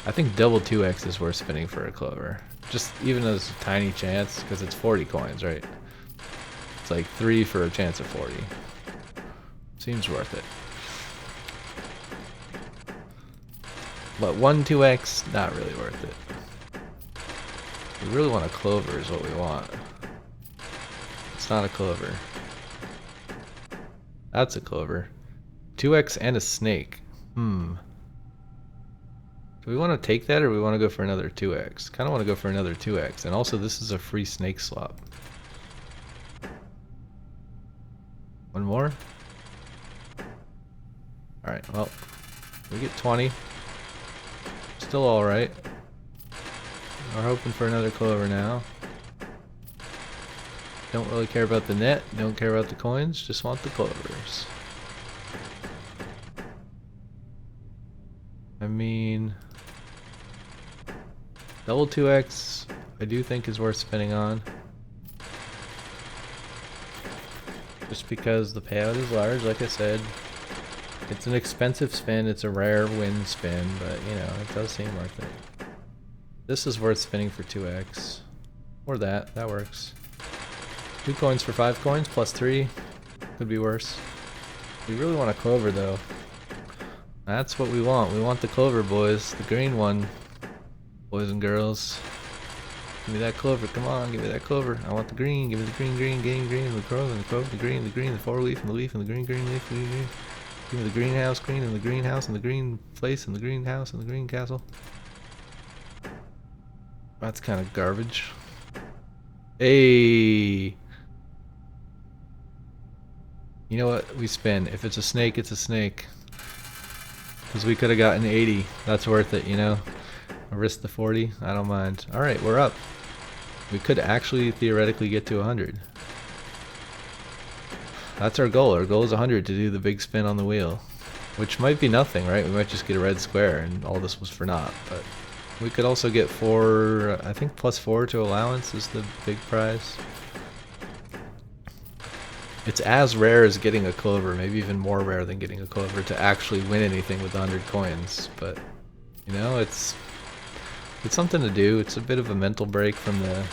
I think double 2x is worth spinning for a clover. Just even as a tiny chance, because it's 40 coins, right? It's like 3 for a chance of 40. Seems worth it. But 1 2x, not really worth it. We really want a clover is what we want. It's not a clover. That's a clover. 2x and a snake. Do we want to take that or we want to go for another 2x? Kind of want to go for another 2x. And also this is a free snake swap. One more? Alright, well, we get 20. Still alright. We're hoping for another clover now. Don't really care about the net, don't care about the coins, just want the clovers. I mean, double 2x I do think is worth spinning on. Just because the payout is large, like I said. It's an expensive spin, it's a rare win spin, but you know, it does seem worth it. This is worth spinning for 2x. Or that works. 2 coins for 5 coins, plus 3. Could be worse. We really want a clover though. That's what we want. We want the clover, boys. The green one. Boys and girls. Give me that clover. Come on, give me that clover. I want the green. Give me the green, green, green, the clover, the green, the four leaf, and the leaf, and the green, green leaf, green, green. Give me the greenhouse, green, and the greenhouse, and the green place, and the greenhouse, and the green castle. That's kind of garbage. Hey! You know what? We spin. If it's a snake, it's a snake. Because we could have gotten 80. That's worth it, you know? I risk the 40. I don't mind. Alright, we're up. We could actually theoretically get to 100. That's our goal. Our goal is 100 to do the big spin on the wheel. Which might be nothing, right? We might just get a red square and all this was for naught. But we could also get 4, I think +4 to allowance is the big prize. It's as rare as getting a clover, maybe even more rare than getting a clover to actually win anything with 100 coins. But, you know, it's something to do. It's a bit of a mental break from the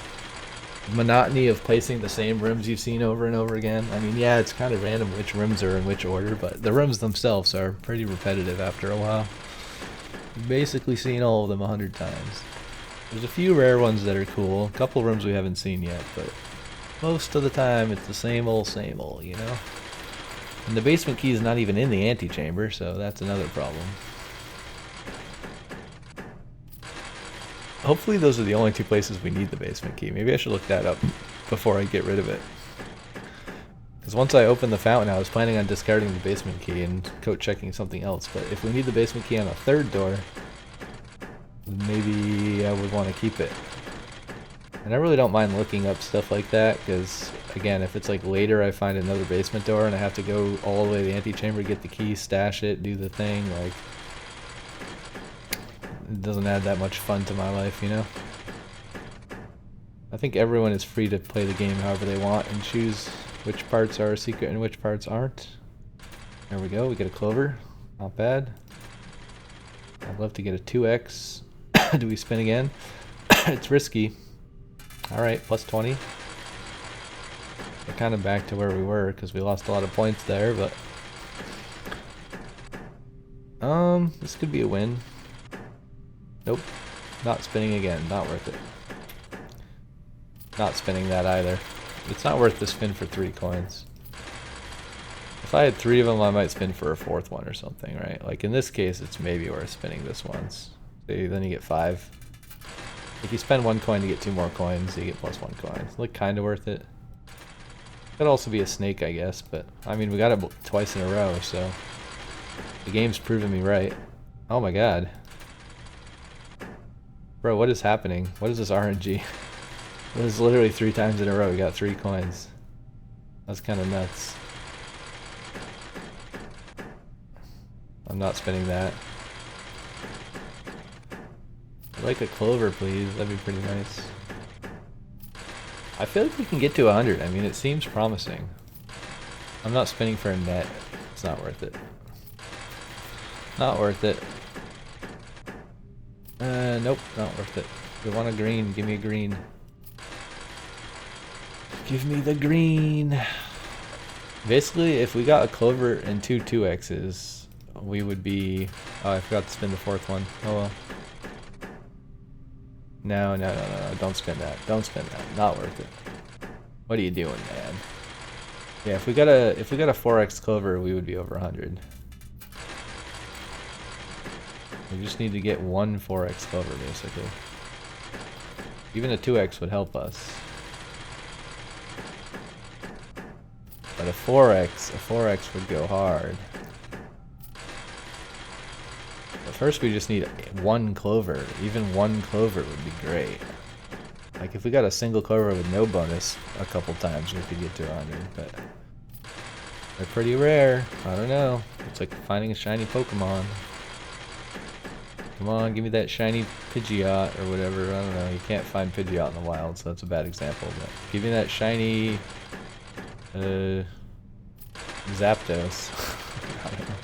monotony of placing the same rooms you've seen over and over again. I mean, yeah, it's kind of random which rooms are in which order, but the rooms themselves are pretty repetitive after a while. You've basically seen all of them 100 times. There's a few rare ones that are cool, a couple rooms we haven't seen yet, but most of the time it's the same old, you know? And the basement key is not even in the antechamber, so that's another problem. Hopefully those are the only 2 places we need the basement key. Maybe I should look that up before I get rid of it. Because once I opened the fountain, I was planning on discarding the basement key and coat checking something else. But if we need the basement key on a 3rd door, maybe I would want to keep it. And I really don't mind looking up stuff like that, because again, if it's like later I find another basement door and I have to go all the way to the antechamber, get the key, stash it, do the thing, like, it doesn't add that much fun to my life, you know? I think everyone is free to play the game however they want and choose which parts are a secret and which parts aren't. There we go, we get a clover. Not bad. I'd love to get a 2x. Do we spin again? It's risky. Alright, +20. We're kind of back to where we were because we lost a lot of points there, but this could be a win. Nope. Not spinning again. Not worth it. Not spinning that either. It's not worth the spin for 3 coins. If I had 3 of them, I might spin for a 4th one or something, right? Like in this case, it's maybe worth spinning this once. See, then you get 5. If you spend 1 coin to get 2 more coins, you get +1 coin. Look kind of worth it. Could also be a snake, I guess, but I mean, we got it twice in a row, so the game's proven me right. Oh my god. Bro, what is happening? What is this RNG? This is literally 3 times in a row we got 3 coins. That's kind of nuts. I'm not spinning that. I'd like a clover, please. That'd be pretty nice. I feel like we can get to 100. I mean, it seems promising. I'm not spinning for a net. It's not worth it. Not worth it. Nope, not worth it. We want a green. Give me a green. Give me the green. Basically, if we got a clover and 2 2x's, we would be... Oh, I forgot to spin the 4th one. Oh well. No, no, no, no, don't spin that. Don't spin that. Not worth it. What are you doing, man? Yeah, if we got a 4x clover, we would be over 100. We just need to get 1 4x clover, basically. Even a 2x would help us. But a 4x would go hard. But first we just need 1 clover. Even 1 clover would be great. Like if we got a single clover with no bonus a couple times, we could get to 100, but they're pretty rare. I don't know. It's like finding a shiny Pokemon. Come on, give me that shiny Pidgeot or whatever. I don't know. You can't find Pidgeot in the wild, so that's a bad example. But give me that shiny Zapdos. I don't know.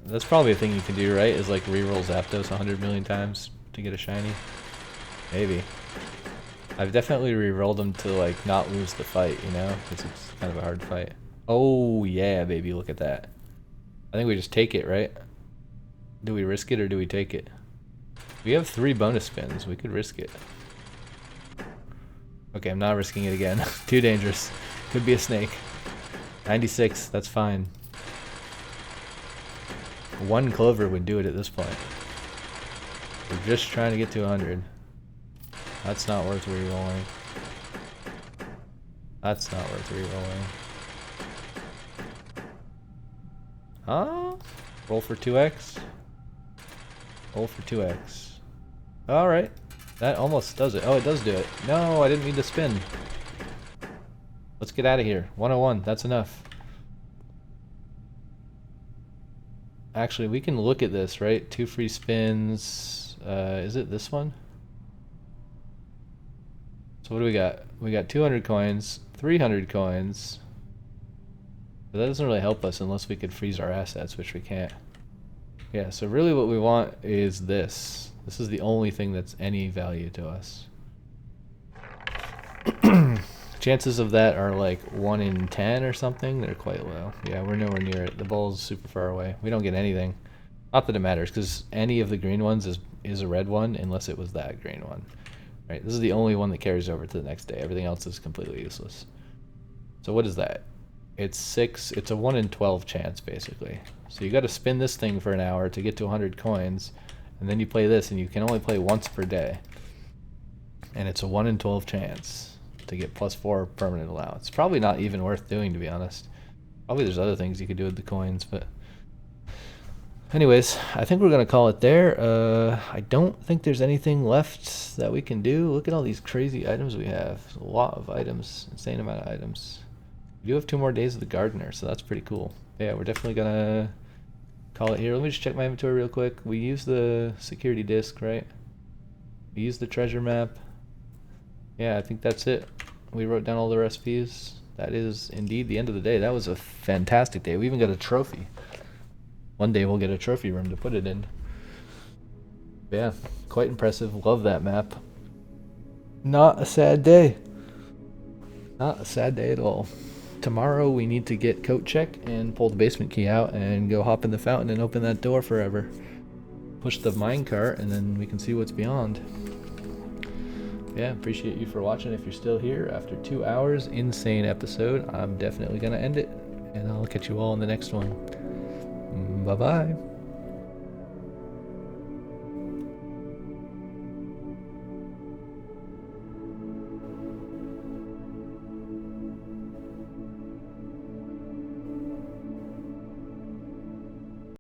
That's probably a thing you can do, right? Is like reroll Zapdos 100 million times to get a shiny. Maybe. I've definitely rerolled them to like not lose the fight, you know, because it's kind of a hard fight. Oh, yeah, baby, look at that. I think we just take it, right? Do we risk it or do we take it? We have 3 bonus spins. We could risk it. Okay, I'm not risking it again. Too dangerous. Could be a snake. 96, that's fine. 1 clover would do it at this point. We're just trying to get to 100. That's not worth re-rolling. That's not worth re-rolling. Huh? Roll for 2x. Roll for 2x. Alright. That almost does it. Oh, it does do it. No, I didn't mean to spin. Let's get out of here. 101. That's enough. Actually, we can look at this, right? 2 free spins. Is it this one? So what do we got? We got 200 coins, 300 coins. But that doesn't really help us unless we could freeze our assets, which we can't. Yeah, so really what we want is this. This is the only thing that's any value to us. Chances of that are like 1 in 10 or something. They're quite low. Yeah, we're nowhere near it. The ball's super far away. We don't get anything. Not that it matters, because any of the green ones is a red one, unless it was that green one. Right, this is the only one that carries over to the next day. Everything else is completely useless. So what is that? It's 6. It's a 1 in 12 chance, basically. So you got to spin this thing for an hour to get to 100 coins, and then you play this, and you can only play once per day. And it's a 1 in 12 chance to get +4 permanent allowance. Probably not even worth doing, to be honest. Probably there's other things you could do with the coins, but anyways, I think we're gonna call it there. I don't think there's anything left that we can do. Look at all these crazy items we have. There's a lot of items, insane amount of items. We do have 2 more days of the gardener, so that's pretty cool. Yeah, we're definitely gonna call it here. Let me just check my inventory real quick. We use the security disc, right? We use the treasure map. Yeah, I think that's it. We wrote down all the recipes. That is indeed the end of the day. That was a fantastic day. We even got a trophy. One day we'll get a trophy room to put it in. But yeah, quite impressive. Love that map. Not a sad day. Not a sad day at all. Tomorrow we need to get coat check and pull the basement key out and go hop in the fountain and open that door forever. Push the minecart and then we can see what's beyond. Yeah, appreciate you for watching. If you're still here after 2 hours, insane episode. I'm definitely gonna end it, and I'll catch you all in the next one. Bye bye.